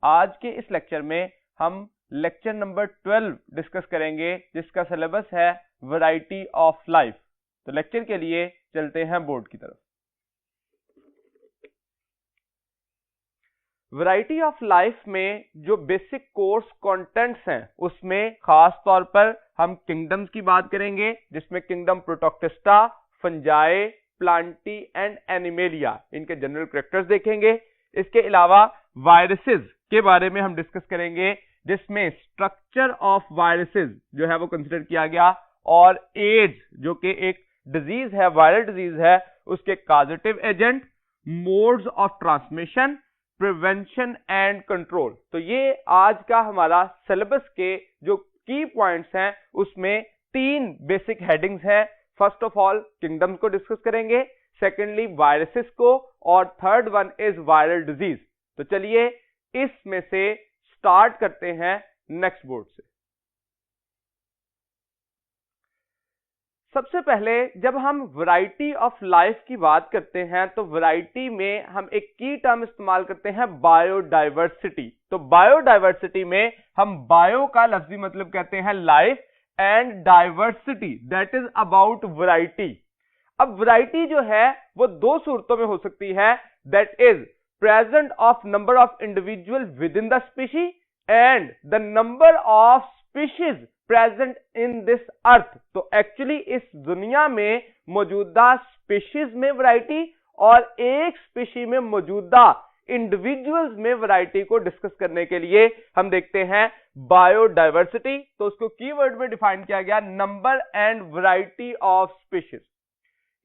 आज के इस लेक्चर में हम लेक्चर नंबर 12 डिस्कस करेंगे, जिसका सिलेबस है वैरायटी ऑफ लाइफ। तो लेक्चर के लिए चलते हैं बोर्ड की तरफ। वैरायटी ऑफ लाइफ में जो बेसिक कोर्स कंटेंट्स हैं उसमें खास तौर पर हम किंगडम्स की बात करेंगे, जिसमें kingdom Protoctista, fungi, Plantae and animalia, इनके जनरल कैरेक्टर्स देखेंगे। इसके अलावा वायरसेस के बारे में हम डिस्कस करेंगे, जिसमें स्ट्रक्चर ऑफ वायरसेस जो है वो कंसिडर किया गया, और एड्स जो कि एक डिजीज है, वायरल डिजीज है, उसके causative agent, modes of transmission, prevention and control. तो ये आज का हमारा सिलेबस के जो की पॉइंट्स हैं उसमें 3 बेसिक हेडिंग्स हैं। फर्स्ट ऑफ ऑल किंगडम्स को डिस्कस करेंगे, सेकेंडली वायरसेस को, और third one is viral disease. तो चलिए इसमें से स्टार्ट करते हैं नेक्स्ट बोर्ड से। सबसे पहले जब हम वैरायटी ऑफ लाइफ की बात करते हैं तो वैरायटी में हम एक की टर्म इस्तेमाल करते हैं, बायोडाइवर्सिटी। तो बायोडाइवर्सिटी में हम बायो का लफ्जी मतलब कहते हैं life, and diversity that is about variety. अब वैरायटी जो है वो 2 सूरतों में हो सकती है, that is present of number of individual with in the species and the number of species present in this earth. तो एक्चुअली इस दुनिया में मौजूदा स्पीशीज में वैरायटी और एक स्पीशी में मौजूदा इंडिविजुअल्स में वैरायटी को डिस्कस करने के लिए हम देखते हैं बायोडाइवर्सिटी। तो उसको कीवर्ड में डिफाइन किया गया, number and variety of species.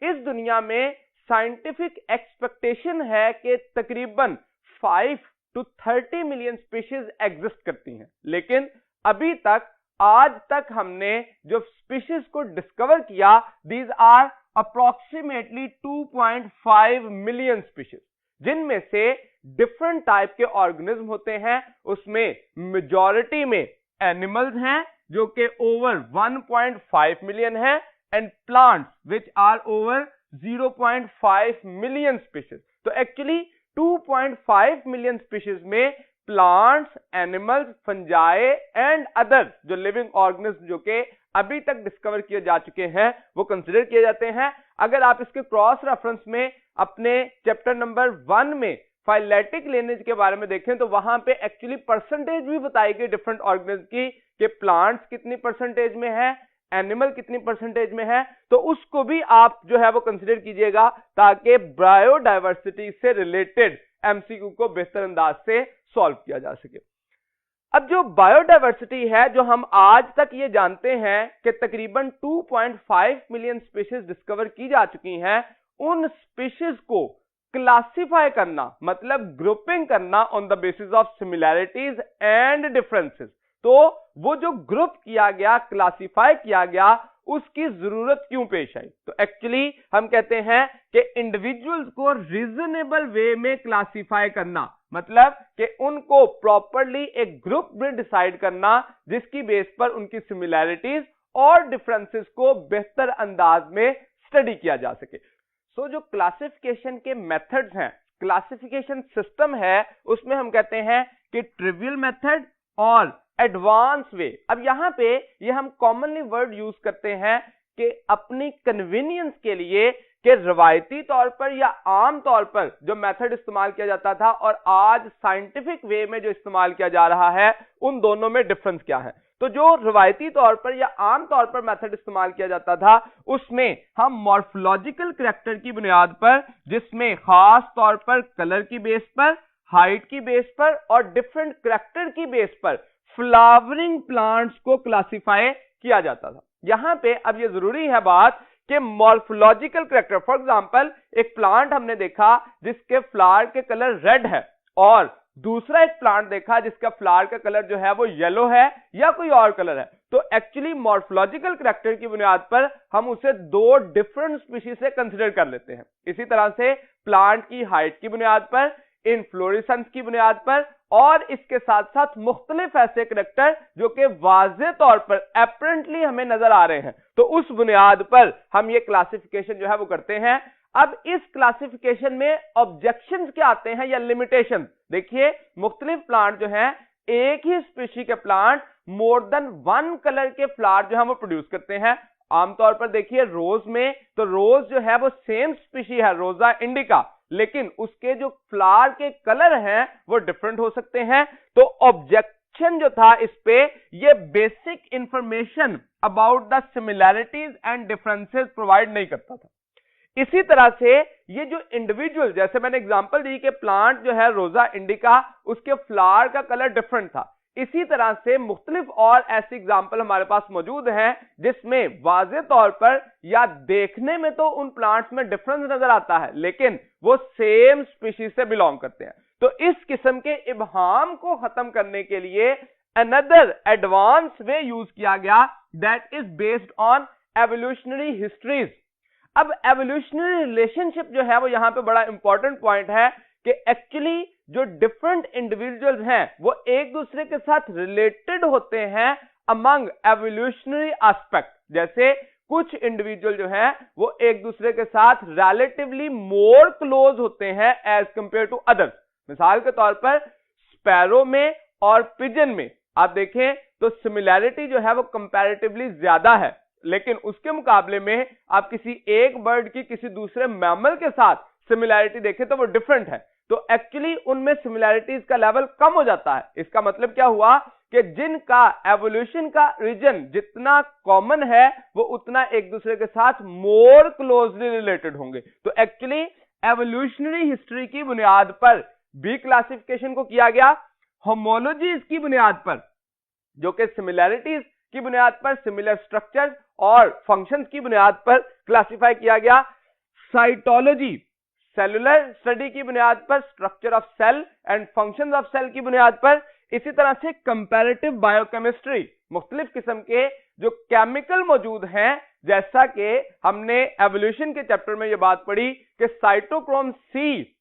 इस दुनिया में साइंटिफिक एक्सपेक्टेशन है कि तकरीबन 5 to 30 मिलियन स्पीशीज एग्जिस्ट करती हैं, लेकिन अभी तक आज तक हमने जो स्पीशीज को डिस्कवर किया, these are approximately 2.5 million species, जिनमें से डिफरेंट टाइप के ऑर्गेनिज्म होते हैं। उसमें मेजॉरिटी में एनिमल्स हैं जो कि ओवर 1.5 मिलियन है, and plants which are over 0.5 million species. तो एक्चुअली 2.5 मिलियन स्पीशीज में plants, animals, fungi and other जो लिविंग ऑर्गेनिज्म जो कि अभी तक डिस्कवर किए जा चुके हैं वो कंसिडर किए जाते हैं। अगर आप इसके क्रॉस रेफरेंस में अपने चैप्टर नंबर 1 में फाइलेटिक लिनेज के बारे में देखें तो वहां पे एक्चुअली परसेंटेज भी बताई गई डिफरेंट ऑर्गेनिज्म की, कि प्लांट्स कितनी परसेंटेज में है, एनिमल कितनी परसेंटेज में है। तो उसको भी आप जो है वो कंसिडर कीजिएगा, ताकि बायोडाइवर्सिटी से रिलेटेड एमसीक्यू को बेहतर अंदाज से सॉल्व किया जा सके। अब जो बायोडाइवर्सिटी है, जो हम आज तक ये जानते हैं कि तकरीबन 2.5 मिलियन स्पीशीज डिस्कवर की जा चुकी हैं, उन स्पीशीज को क्लासिफाई करना मतलब ग्रुपिंग करना on the basis of similarities and differences. तो वो जो ग्रुप किया गया, क्लासिफाई किया गया, उसकी जरूरत क्यों पेश आई? तो एक्चुअली हम कहते हैं कि इंडिविजुअल्स को रीजनेबल वे में क्लासिफाई करना, मतलब कि उनको प्रॉपरली एक ग्रुप में डिसाइड करना जिसकी बेस पर उनकी सिमिलैरिटीज और डिफरेंसेस को बेहतर अंदाज में स्टडी किया जा सके। सो जो क्लासिफिकेशन के मेथड्स हैं, क्लासिफिकेशन सिस्टम है, उसमें हम कहते हैं कि ट्रिवियल मेथड और एडवांस वे। अब यहां पे ये हम कॉमनली वर्ड यूज करते हैं कि अपनी कन्वीनियंस के लिए, कि रवायती तौर पर या आम तौर पर जो मेथड इस्तेमाल किया जाता था और आज साइंटिफिक वे में जो इस्तेमाल किया जा रहा है, उन दोनों में डिफरेंस क्या है। तो जो रवायती तौर पर या आम तौर पर मेथड इस्तेमाल किया जाता था, उसमें हम मॉर्फोलॉजिकल कैरेक्टर की बुनियाद पर, जिसमें खास तौर पर कलर की बेस पर, हाइट की बेस पर और डिफरेंट कैरेक्टर की बेस पर फ्लावरिंग प्लांट्स को क्लासिफाई किया जाता था। यहां पे अब ये जरूरी है बात कि मॉर्फोलॉजिकल कैरेक्टर, फॉर एग्जांपल एक प्लांट हमने देखा जिसके फ्लावर के कलर रेड है, और दूसरा एक प्लांट देखा जिसका फ्लावर का कलर जो है वो येलो है या कोई और कलर है। तो एक्चुअली मॉर्फोलॉजिकल कैरेक्टर की बुनियाद पर हम उसे 2 डिफरेंट स्पीशीज से कंसिडर कर लेते हैं। इसी तरह से प्लांट की हाइट की बुनियाद पर, इनफ्लोरेसेंस की बुनियाद पर, और इसके साथ साथ मुख्तलिफ ऐसे कैरेक्टर जो कि वाज़े तौर पर एपरेंटली हमें नजर आ रहे हैं, तो उस बुनियाद पर हम ये क्लासिफिकेशन जो है वो करते हैं। अब इस क्लासिफिकेशन में ऑब्जेक्शंस क्या आते हैं या लिमिटेशन? देखिए मुख्तलिफ प्लांट जो है, एक ही स्पीशी के plant more than one colour के फ्लावर जो है वो प्रोड्यूस करते हैं। आमतौर पर देखिए रोज में, तो रोज जो है वो सेम स्पीशी है, रोजा इंडिका, लेकिन उसके जो फ्लावर के कलर हैं वो डिफरेंट हो सकते हैं। तो ऑब्जेक्शन जो था इस पे, ये basic information about the similarities and differences provide नहीं करता था। इसी तरह से ये जो इंडिविजुअल, जैसे मैंने एग्जांपल दी कि प्लांट जो है रोजा इंडिका, उसके फ्लावर का कलर डिफरेंट था, इसी तरह से मुख्तलिफ और ऐसी एग्जांपल हमारे पास मौजूद हैं जिसमें वाज़ेह तौर पर या देखने में तो उन प्लांट्स में डिफरेंस नजर आता है लेकिन वो सेम स्पीशीज से बिलोंग करते हैं। तो इस किस्म के इबहाम को खत्म करने के लिए अनदर एडवांस वे यूज किया गया, that is based on evolutionary histories. अब एवोल्यूशनरी रिलेशनशिप जो है वो यहां पे बड़ा इंपॉर्टेंट पॉइंट है कि एक्चुअली जो डिफरेंट इंडिविजुअल्स हैं वो एक दूसरे के साथ रिलेटेड होते हैं अमंग एवोल्यूशनरी एस्पेक्ट। जैसे कुछ इंडिविजुअल जो हैं वो एक दूसरे के साथ रिलेटिवली मोर क्लोज होते हैं एज कंपेयर टू अदर्स। मिसाल के तौर पर स्पैरो में और पिजन में आप देखें तो सिमिलैरिटी जो है वो कंपैरेटिवली ज्यादा है, लेकिन उसके मुकाबले में आप किसी एक बर्ड की किसी दूसरे मैमल के साथ सिमिलैरिटी देखें तो वो डिफरेंट है। तो एक्चुअली उनमें सिमिलैरिटीज का लेवल कम हो जाता है। इसका मतलब क्या हुआ कि जिनका एवोल्यूशन का रीजन जितना कॉमन है वो उतना एक दूसरे के साथ मोर क्लोजली रिलेटेड होंगे। तो एक्चुअली एवोल्यूशनरी हिस्ट्री की बुनियाद पर बी क्लासिफिकेशन को किया गया, होमोलॉजीज की बुनियाद पर, जो कि सिमिलैरिटीज की बुनियाद पर, सिमिलर स्ट्रक्चर्स और फंक्शंस की बुनियाद पर क्लासिफाई किया गया। साइटोलॉजी सेलुलर स्टडी की बुनियाद पर, structure of cell and functions of cell की बुनियाद पर। इसी तरह से कंपैरेटिव बायोकेमिस्ट्री, मुख्तलिफ किस्म के जो केमिकल मौजूद हैं, जैसा कि हमने एवोल्यूशन के चैप्टर में यह बात पढ़ी कि साइटोक्रोम सी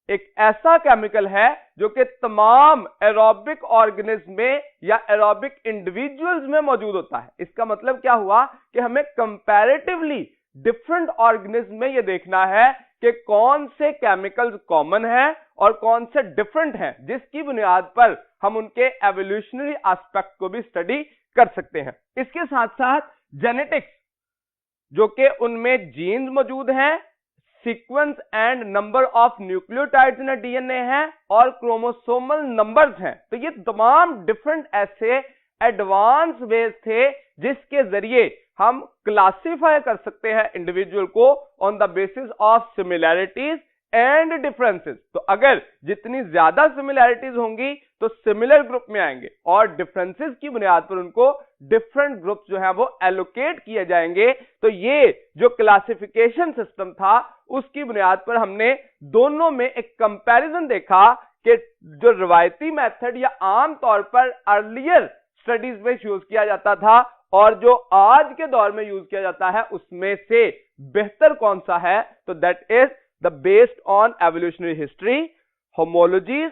एक ऐसा केमिकल है जो कि तमाम एरोबिक ऑर्गेनिज्म में या एरोबिक इंडिविजुअल्स में मौजूद होता है। इसका मतलब क्या हुआ कि हमें कंपैरेटिवली डिफरेंट ऑर्गेनिज्म में यह देखना है कि कौन से केमिकल्स कॉमन हैं और कौन से डिफरेंट हैं, जिसकी बुनियाद पर हम उनके एवोल्यूशनरी एस्पेक्ट को भी स्टडी कर सकते हैं। इसके साथ साथ जेनेटिक्स, जो कि उनमें जीन्स मौजूद हैं, sequence and number of nucleotides in DNA है और क्रोमोसोमल नंबर्स हैं। तो ये तमाम डिफरेंट ऐसे एडवांस वेज थे जिसके जरिए हम क्लासिफाई कर सकते हैं इंडिविजुअल को on the basis of similarities and differences. तो अगर जितनी ज्यादा सिमिलैरिटीज होंगी तो सिमिलर ग्रुप में आएंगे और डिफरेंसेस की बुनियाद पर उनको डिफरेंट ग्रुप्स जो है वो एलोकेट किए जाएंगे। तो ये जो क्लासिफिकेशन सिस्टम था उसकी बुनियाद पर हमने दोनों में एक कंपैरिजन देखा कि जो रिवायती मेथड या आम तौर पर अर्लियर स्टडीज में यूज किया जाता था और जो आज के दौर में यूज किया जाता है उसमें से बेहतर कौन सा है। तो that is the based on evolutionary history, homologies,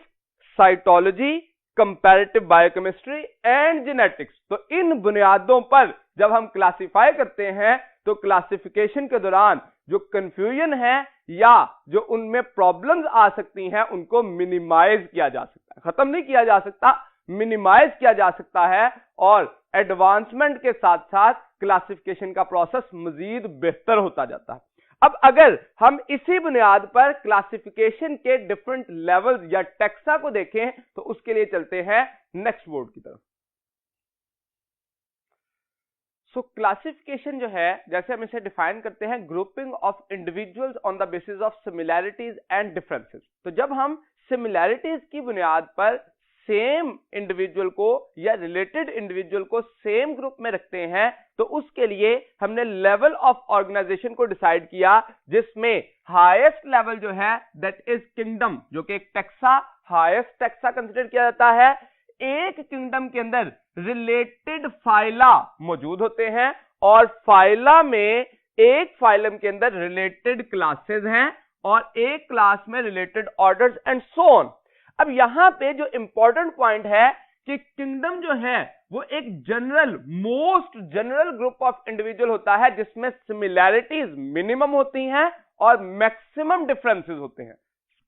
cytology, comparative biochemistry and genetics. तो इन बुनियादों पर जब हम क्लासिफाई करते हैं तो क्लासिफिकेशन के दौरान जो कंफ्यूजन है या जो उनमें प्रॉब्लम्स आ सकती हैं उनको मिनिमाइज किया जा सकता है, खत्म नहीं किया जा सकता, मिनिमाइज किया जा सकता है और एडवांसमेंट के साथ साथ क्लासिफिकेशन का प्रोसेस मजीद बेहतर होता जाता है। अब अगर हम इसी बुनियाद पर क्लासिफिकेशन के डिफरेंट लेवल्स या टेक्सा को देखें तो उसके लिए चलते हैं नेक्स्ट बोर्ड की तरफ। सो क्लासिफिकेशन जो है, जैसे हम इसे डिफाइन करते हैं, grouping of individuals on the basis of similarities and differences. तो जब हम सिमिलैरिटीज की बुनियाद पर सेम इंडिविजुअल को या रिलेटेड इंडिविजुअल को सेम ग्रुप में रखते हैं तो उसके लिए हमने लेवल ऑफ ऑर्गेनाइजेशन को डिसाइड किया, जिसमें हाईएस्ट लेवल जो है दैट इज किंगडम, जो कि एक टेक्सा, हाईएस्ट टेक्सा कंसीडर किया जाता है। एक किंगडम के अंदर रिलेटेड फाइला मौजूद होते हैं और फाइला में एक फाइलम के अंदर रिलेटेड क्लासेस हैं और एक क्लास में related orders and so on. अब यहां पे जो इंपॉर्टेंट पॉइंट है कि किंगडम जो है वो एक general, most general group of individual होता है जिसमें सिमिलैरिटीज मिनिमम होती हैं और मैक्सिमम डिफरेंसेस होते हैं।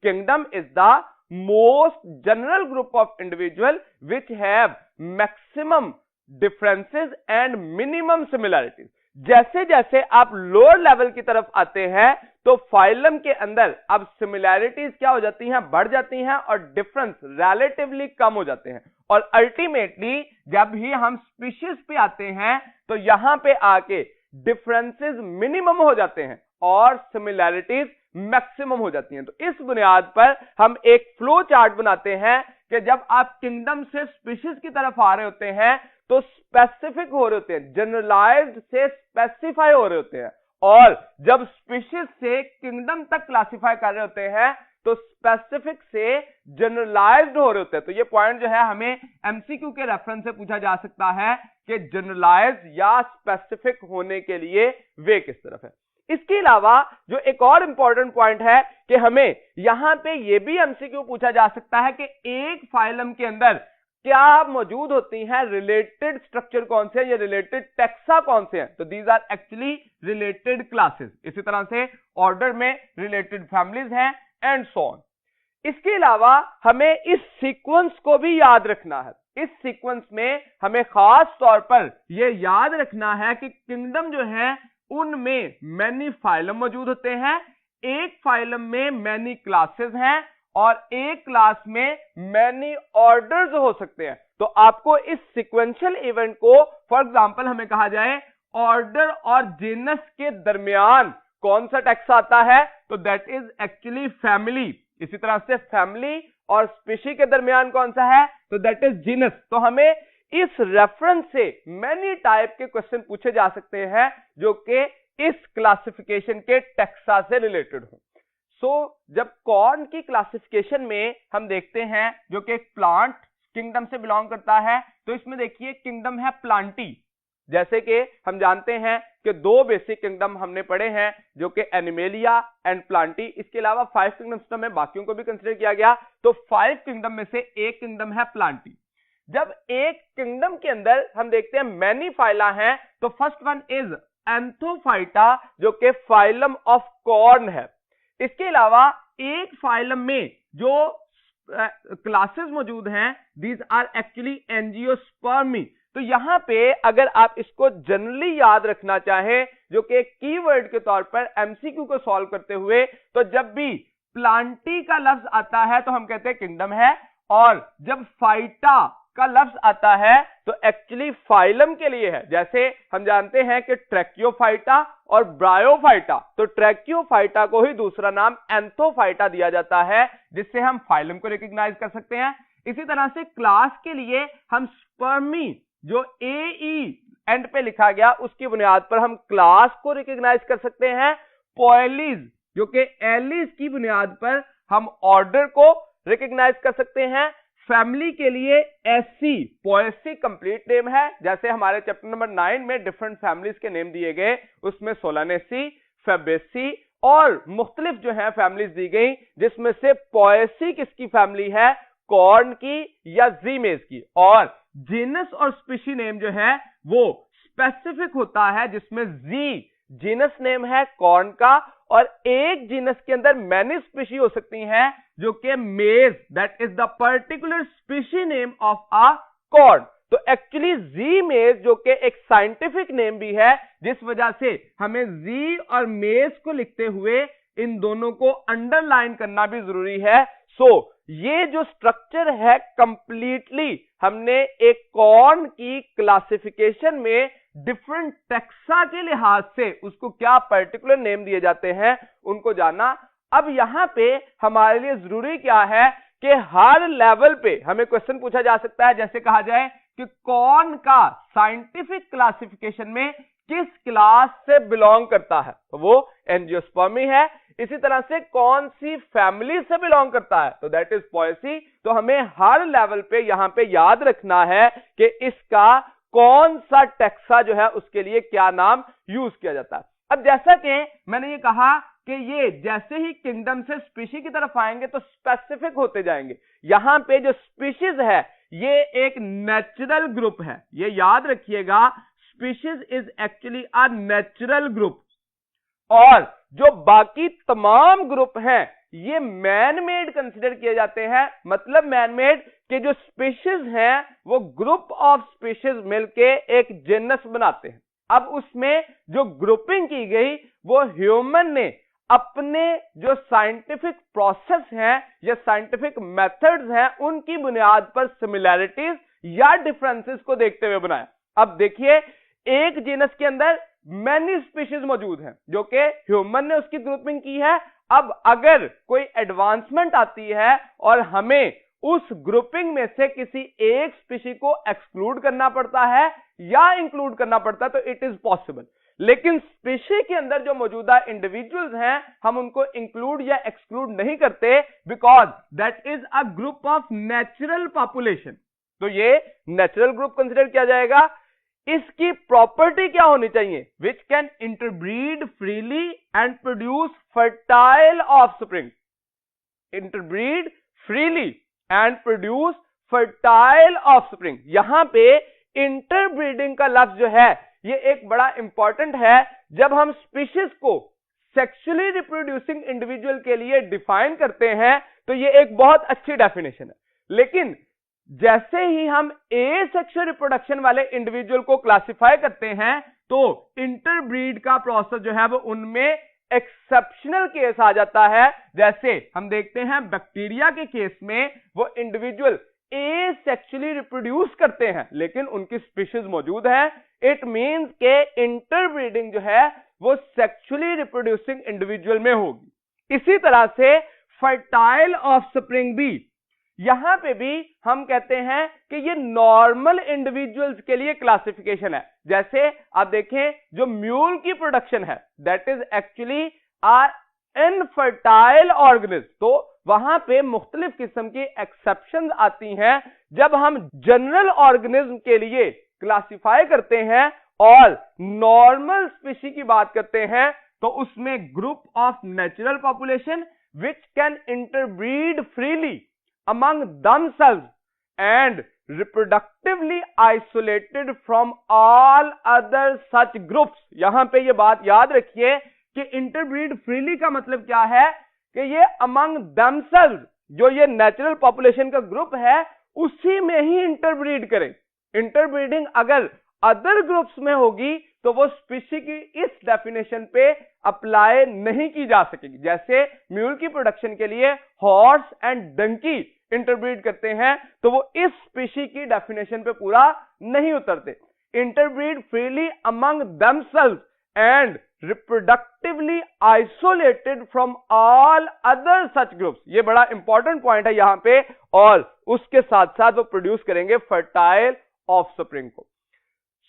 Kingdom is the most general group of individual which have maximum differences and minimum similarities. जैसे जैसे आप लोअर लेवल की तरफ आते हैं तो फाइलम के अंदर अब सिमिलैरिटीज क्या हो जाती हैं, बढ़ जाती हैं, और डिफरेंस रिलेटिवली कम हो जाते हैं। और अल्टीमेटली जब भी हम स्पीशीज पे आते हैं तो यहां पे आके डिफरेंसेस मिनिमम हो जाते हैं और सिमिलैरिटीज मैक्सिमम हो जाती हैं। तो इस बुनियाद पर हम एक फ्लो चार्ट बनाते हैं कि जब आप किंगडम से स्पीशीज की तरफ आ रहे होते हैं तो स्पेसिफिक हो रहे होते हैं, जनरलाइज्ड से स्पेसिफाई हो रहे होते हैं, और जब स्पीशीज से किंगडम तक क्लासिफाई कर रहे होते हैं तो स्पेसिफिक से जनरलाइज्ड हो रहे होते हैं। तो ये पॉइंट जो है हमें एमसीक्यू के रेफरेंस से पूछा जा सकता है कि जनरलाइज्ड या स्पेसिफिक होने के लिए वे किस तरफ है। इसके अलावा जो एक और इंपॉर्टेंट पॉइंट है कि हमें यहां पे ये भी एमसीक्यू पूछा जा सकता है कि एक फाइलम के अंदर क्या मौजूद होती हैं, रिलेटेड स्ट्रक्चर कौन से हैं या रिलेटेड टेक्सा कौन से हैं। तो these are actually related classes. इसी तरह से ऑर्डर में रिलेटेड फैमिलीज हैं एंड सो ऑन। इसके अलावा हमें इस सीक्वेंस को भी याद रखना है। इस सीक्वेंस में हमें खास तौर पर यह याद रखना है कि किंगडम जो है उनमें मैनी फाइलम मौजूद होते हैं, एक फाइलम में मैनी क्लासेस हैं और एक क्लास में मैनी ऑर्डर्स हो सकते हैं। तो आपको इस सीक्वेंशियल इवेंट को, फॉर एग्जांपल हमें कहा जाए ऑर्डर और जीनस के दरमियान कौन सा टेक्सा आता है, तो दैट इज एक्चुअली फैमिली। इसी तरह से फैमिली और स्पीशी के दरमियान कौन सा है, तो दैट इज जीनस। तो हमें इस रेफरेंस से मैनी टाइप के क्वेश्चन पूछे जा सकते हैं जो कि इस क्लासिफिकेशन के टेक्सा से रिलेटेड हो। जब कॉर्न की क्लासिफिकेशन में हम देखते हैं जो कि एक प्लांट किंगडम से बिलोंग करता है, तो इसमें देखिए किंगडम है प्लांटी। जैसे कि हम जानते हैं कि दो बेसिक किंगडम हमने पढ़े हैं जो कि एनिमेलिया एंड प्लांटी। इसके अलावा 5 किंगडम सिस्टम में बाकियों को भी कंसीडर किया गया। तो 5 किंगडम में से एक किंगडम है प्लांटी। जब एक किंगडम के अंदर हम देखते हैं मैनी फाइला हैं, तो फर्स्ट वन इज एंथोफाइटा जो कि फाइलम ऑफ कॉर्न है। इसके अलावा एक फाइलम में जो क्लासेस मौजूद हैं, दीज आर एक्चुअली एंजियोस्पर्मी। तो यहां पे अगर आप इसको जनरली याद रखना चाहें जो कि कीवर्ड के तौर पर एमसीक्यू को सॉल्व करते हुए, तो जब भी प्लांटी का लफ्ज आता है तो हम कहते हैं किंगडम है, और जब फाइटा का लफ्ज आता है तो एक्चुअली फाइलम के लिए है। जैसे हम जानते हैं कि ट्रैकियोफाइटा और ब्रायोफाइटा, तो ट्रैकियोफाइटा को ही दूसरा नाम एंथोफाइटा दिया जाता है जिससे हम फाइलम को रिकॉग्नाइज कर सकते हैं। इसी तरह से क्लास के लिए हम स्पर्मी जो AE एंड पे लिखा गया उसकी बुनियाद पर हम क्लास को रिकॉग्नाइज कर सकते हैं। पोएलिस जो कि एलिस की बुनियाद पर हम ऑर्डर को रिकॉग्नाइज कर सकते हैं। फैमिली के लिए एससी पोएसी कंप्लीट नेम है। जैसे हमारे चैप्टर नंबर 9 में डिफरेंट फैमिलीज के नेम दिए गए, उसमें सोलानेसी, फेबेसी और मुख्तलिफ जो है फैमिलीज दी गई, जिसमें से पोएसी किसकी फैमिली है, कॉर्न की या जीमेज की। और जीनस और स्पीशी नेम जो है वो स्पेसिफिक होता है, जिसमें जी जीनस नेम है कॉर्न का, और एक जीनस के अंदर मैनी स्पीशी हो सकती हैं जो कि मेज, that is the particular species name of a corn. तो एक्चुअली जी मेज जो कि एक साइंटिफिक नेम भी है, जिस वजह से हमें जी और मेज को लिखते हुए इन दोनों को अंडरलाइन करना भी जरूरी है। ये जो स्ट्रक्चर है कंप्लीटली हमने एक कॉर्न की क्लासिफिकेशन में डिफरेंट टेक्सा के लिहाज से उसको क्या पर्टिकुलर नेम दिए जाते हैं उनको जाना। अब यहां पे हमारे लिए जरूरी क्या है कि हर लेवल पे हमें क्वेश्चन पूछा जा सकता है, जैसे कहा जाए कि कॉर्न का साइंटिफिक क्लासिफिकेशन में किस क्लास से बिलोंग करता है, तो वो एंजियोस्पर्मी है। इसी तरह से कौन सी फैमिली से बिलोंग करता है, तो दैट इज पोएसी। तो हमें हर लेवल पे यहां पे याद रखना है कि इसका कौन सा टेक्सा जो है उसके लिए क्या नाम यूज किया जाता है। अब जैसा कि मैंने ये कहा कि ये जैसे ही किंगडम से स्पीशी की तरफ आएंगे तो स्पेसिफिक होते जाएंगे। यहां पे जो स्पीशीज है ये एक नेचुरल ग्रुप है, ये याद रखिएगा, species is actually a natural group. और जो बाकी तमाम ग्रुप हैं ये मैन मेड कंसिडर किए जाते हैं। मतलब मैन मेड के जो स्पीशीज हैं वो ग्रुप ऑफ स्पीशीज मिलके एक जेनस बनाते हैं। अब उसमें जो ग्रुपिंग की गई वो ह्यूमन ने अपने जो साइंटिफिक प्रोसेस हैं या साइंटिफिक मेथड्स हैं उनकी बुनियाद पर सिमिलैरिटीज या डिफरेंसेस को देखते हुए बनाया। अब देखिए एक जीनस के अंदर मैनी स्पीशीज मौजूद हैं जो कि ह्यूमन ने उसकी ग्रुपिंग की है। अब अगर कोई एडवांसमेंट आती है और हमें उस ग्रुपिंग में से किसी एक स्पीशी को एक्सक्लूड करना पड़ता है या इंक्लूड करना पड़ता है तो इट इज पॉसिबल। लेकिन स्पीशी के अंदर जो मौजूदा इंडिविजुअल्स हैं हम उनको इंक्लूड या एक्सक्लूड नहीं करते because that is a group of natural population. तो ये नेचुरल ग्रुप कंसिडर किया जाएगा। इसकी प्रॉपर्टी क्या होनी चाहिए? Which can interbreed freely and produce fertile offspring. Interbreed freely and produce fertile offspring. यहां पे इंटरब्रीडिंग का लफ्ज जो है ये एक बड़ा इंपॉर्टेंट है। जब हम स्पीशीज को सेक्सुअली रिप्रोड्यूसिंग इंडिविजुअल के लिए डिफाइन करते हैं तो ये एक बहुत अच्छी डेफिनेशन है। लेकिन जैसे ही हम एसेक्सुअल रिप्रोडक्शन वाले इंडिविजुअल को क्लासिफाई करते हैं तो इंटरब्रीड का प्रोसेस जो है वो उनमें एक्सेप्शनल केस आ जाता है। जैसे हम देखते हैं बैक्टीरिया के केस में वो इंडिविजुअल एसेक्सुअली रिप्रोड्यूस करते हैं लेकिन उनकी स्पीशीज मौजूद है। इट मींस के इंटरब्रीडिंग जो है वो सेक्सुअली रिप्रोड्यूसिंग इंडिविजुअल में होगी। इसी तरह से फर्टाइल ऑफस्प्रिंग भी, यहां पे भी हम कहते हैं कि ये नॉर्मल इंडिविजुअल्स के लिए क्लासिफिकेशन है। जैसे आप देखें जो म्यूल की प्रोडक्शन है that is actually a infertile organism. तो वहां पे मुख्तलिफ किस्म की एक्सेप्शंस आती हैं जब हम जनरल ऑर्गेनिज्म के लिए क्लासिफाई करते हैं और नॉर्मल स्पीशी की बात करते हैं तो उसमें group of natural population which can interbreed freely among themselves and reproductively isolated from all other such groups। यहां पे ये बात याद रखिए कि इंटरब्रीड फ्रीली का मतलब क्या है कि ये among themselves जो ये नेचुरल पॉपुलेशन का ग्रुप है उसी में ही इंटरब्रीड करें। इंटरब्रीडिंग अगर अदर ग्रुप्स में होगी तो वो स्पीशी की इस डेफिनेशन पे अप्लाई नहीं की जा सकेगी। जैसे म्यूल की प्रोडक्शन के लिए हॉर्स एंड डंकी इंटरब्रीड करते हैं तो वो इस स्पीशी की डेफिनेशन पे पूरा नहीं उतरते। Interbreed freely among themselves and reproductively isolated from all other such groups. ये बड़ा इंपॉर्टेंट पॉइंट है यहां पे। और उसके साथ साथ वो प्रोड्यूस करेंगे फर्टाइल ऑफस्प्रिंग को।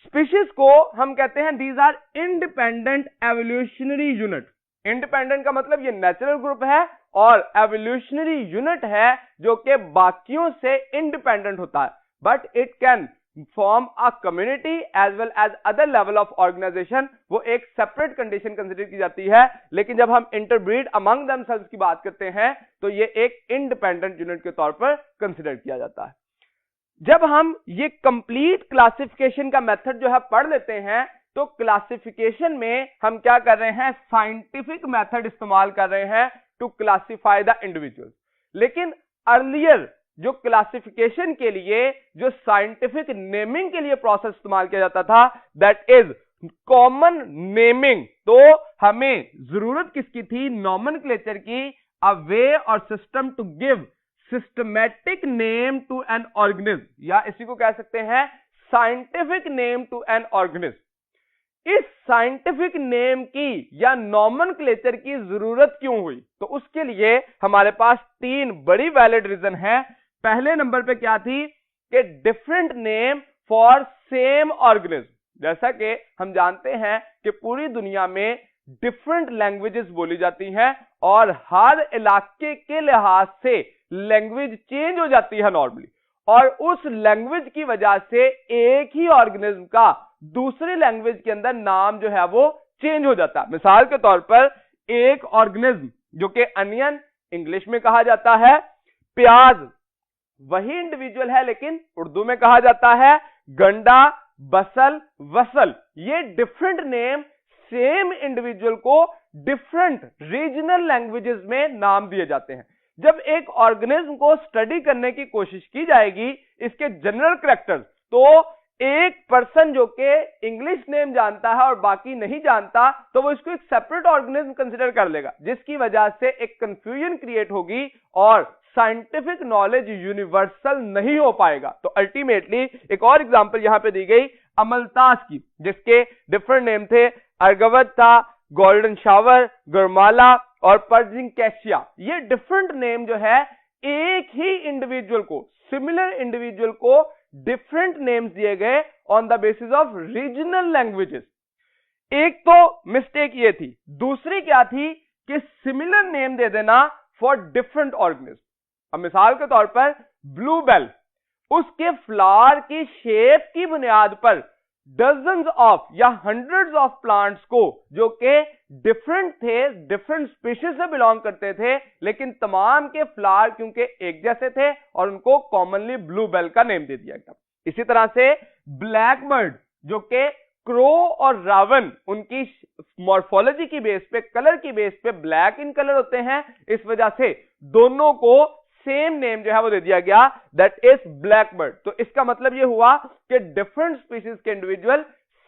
स्पीशीज को हम कहते हैं these are independent evolutionary unit. Independent का मतलब ये नेचुरल ग्रुप है और एवोल्यूशनरी यूनिट है जो कि बाकियों से इंडिपेंडेंट होता है। But it can form a community as well as other level of organization. वो एक सेपरेट कंडीशन कंसिडर की जाती है। लेकिन जब हम इंटरब्रीड अमंग देमसेल्व्स की बात करते हैं तो ये एक इंडिपेंडेंट यूनिट के तौर पर कंसिडर किया जाता है। जब हम ये कंप्लीट क्लासिफिकेशन का मेथड जो है पढ़ लेते हैं तो क्लासिफिकेशन में हम क्या कर रहे हैं? साइंटिफिक मेथड इस्तेमाल कर रहे हैं टू क्लासिफाई द इंडिविजुअल। लेकिन अर्लियर जो क्लासिफिकेशन के लिए जो साइंटिफिक नेमिंग के लिए प्रोसेस इस्तेमाल किया जाता था दैट इज कॉमन नेमिंग। तो हमें जरूरत किसकी थी? नॉमेनक्लेचर की, अ वे और system to give systematic name to an organism, या इसी को कह सकते हैं scientific name to an organism. इस साइंटिफिक नेम की या नॉमेनक्लेचर की जरूरत क्यों हुई? तो उसके लिए हमारे पास तीन बड़ी वैलिड रीजन है। पहले नंबर पे क्या थी कि different name for same organism. जैसा कि हम जानते हैं कि पूरी दुनिया में डिफरेंट लैंग्वेजेस बोली जाती हैं और हर इलाके के लिहाज से लैंग्वेज चेंज हो जाती है नॉर्मली, और उस लैंग्वेज की वजह से एक ही ऑर्गेनिज्म का दूसरी लैंग्वेज के अंदर नाम जो है वो चेंज हो जाता है। मिसाल के तौर पर एक ऑर्गेनिज्म जो कि अनियन इंग्लिश में कहा जाता है, प्याज वही इंडिविजुअल है लेकिन उर्दू में कहा जाता है गंडा, बसल, वसल। ये डिफरेंट नेम सेम इंडिविजुअल को डिफरेंट रीजनल लैंग्वेजेस में नाम दिए जाते हैं। जब एक ऑर्गेनिज्म को स्टडी करने की कोशिश की जाएगी इसके जनरल कैरेक्टर्स, तो एक पर्सन जो कि इंग्लिश नेम जानता है और बाकी नहीं जानता तो वो इसको एक सेपरेट ऑर्गेनिज्म कंसीडर कर लेगा, जिसकी वजह से एक कंफ्यूजन क्रिएट होगी और साइंटिफिक नॉलेज यूनिवर्सल नहीं हो पाएगा। तो अल्टीमेटली एक और एग्जांपल यहां पे दी गई अमलतास की, जिसके डिफरेंट नेम थे, अर्गवत था, गोल्डन शावर, गुरमाला और पर्जिंग कैशिया। ये डिफरेंट नेम जो है एक ही इंडिविजुअल को, सिमिलर इंडिविजुअल को डिफरेंट नेम्स दिए गए on the basis of regional languages. एक तो मिस्टेक ये थी, दूसरी क्या थी कि सिमिलर नेम दे देना फॉर डिफरेंट ऑर्गेनिज्म। अब मिसाल के तौर पर ब्लूबेल, उसके फ्लावर की शेप की बुनियाद पर डजन्स ऑफ या हंड्रेड्स ऑफ प्लांट्स को जो कि डिफरेंट थे, डिफरेंट स्पीशीज से बिलोंग करते थे, लेकिन तमाम के फ्लावर क्योंकि एक जैसे थे और उनको कॉमनली ब्लूबेल का नेम दे दिया गया। इसी तरह से ब्लैक बर्ड, जो कि क्रो और रावन, उनकी मॉर्फोलॉजी की बेस पे, कलर की बेस पे ब्लैक इन कलर होते हैं, इस वजह से दोनों को सेम नेम जो है वो दे दिया गया, दैट इज ब्लैक बर्ड। तो इसका मतलब ये हुआ कि डिफरेंट स्पीशीज के इंडिविजुअल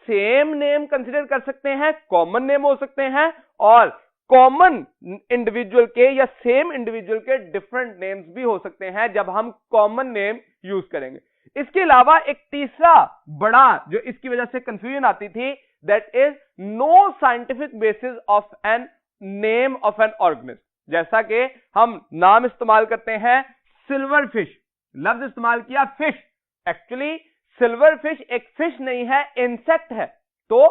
सेम नेम कंसीडर कर सकते हैं, कॉमन नेम हो सकते हैं, और कॉमन इंडिविजुअल के या सेम इंडिविजुअल के डिफरेंट नेम्स भी हो सकते हैं जब हम कॉमन नेम यूज करेंगे। इसके अलावा एक तीसरा बड़ा जो इसकी वजह से कंफ्यूजन आती थी, that is no scientific basis of an name of an organism. जैसा कि हम नाम इस्तेमाल करते हैं सिल्वर फिश, लफ्ज इस्तेमाल किया फिश, एक्चुअली सिल्वर फिश एक फिश नहीं है, इंसेक्ट है। तो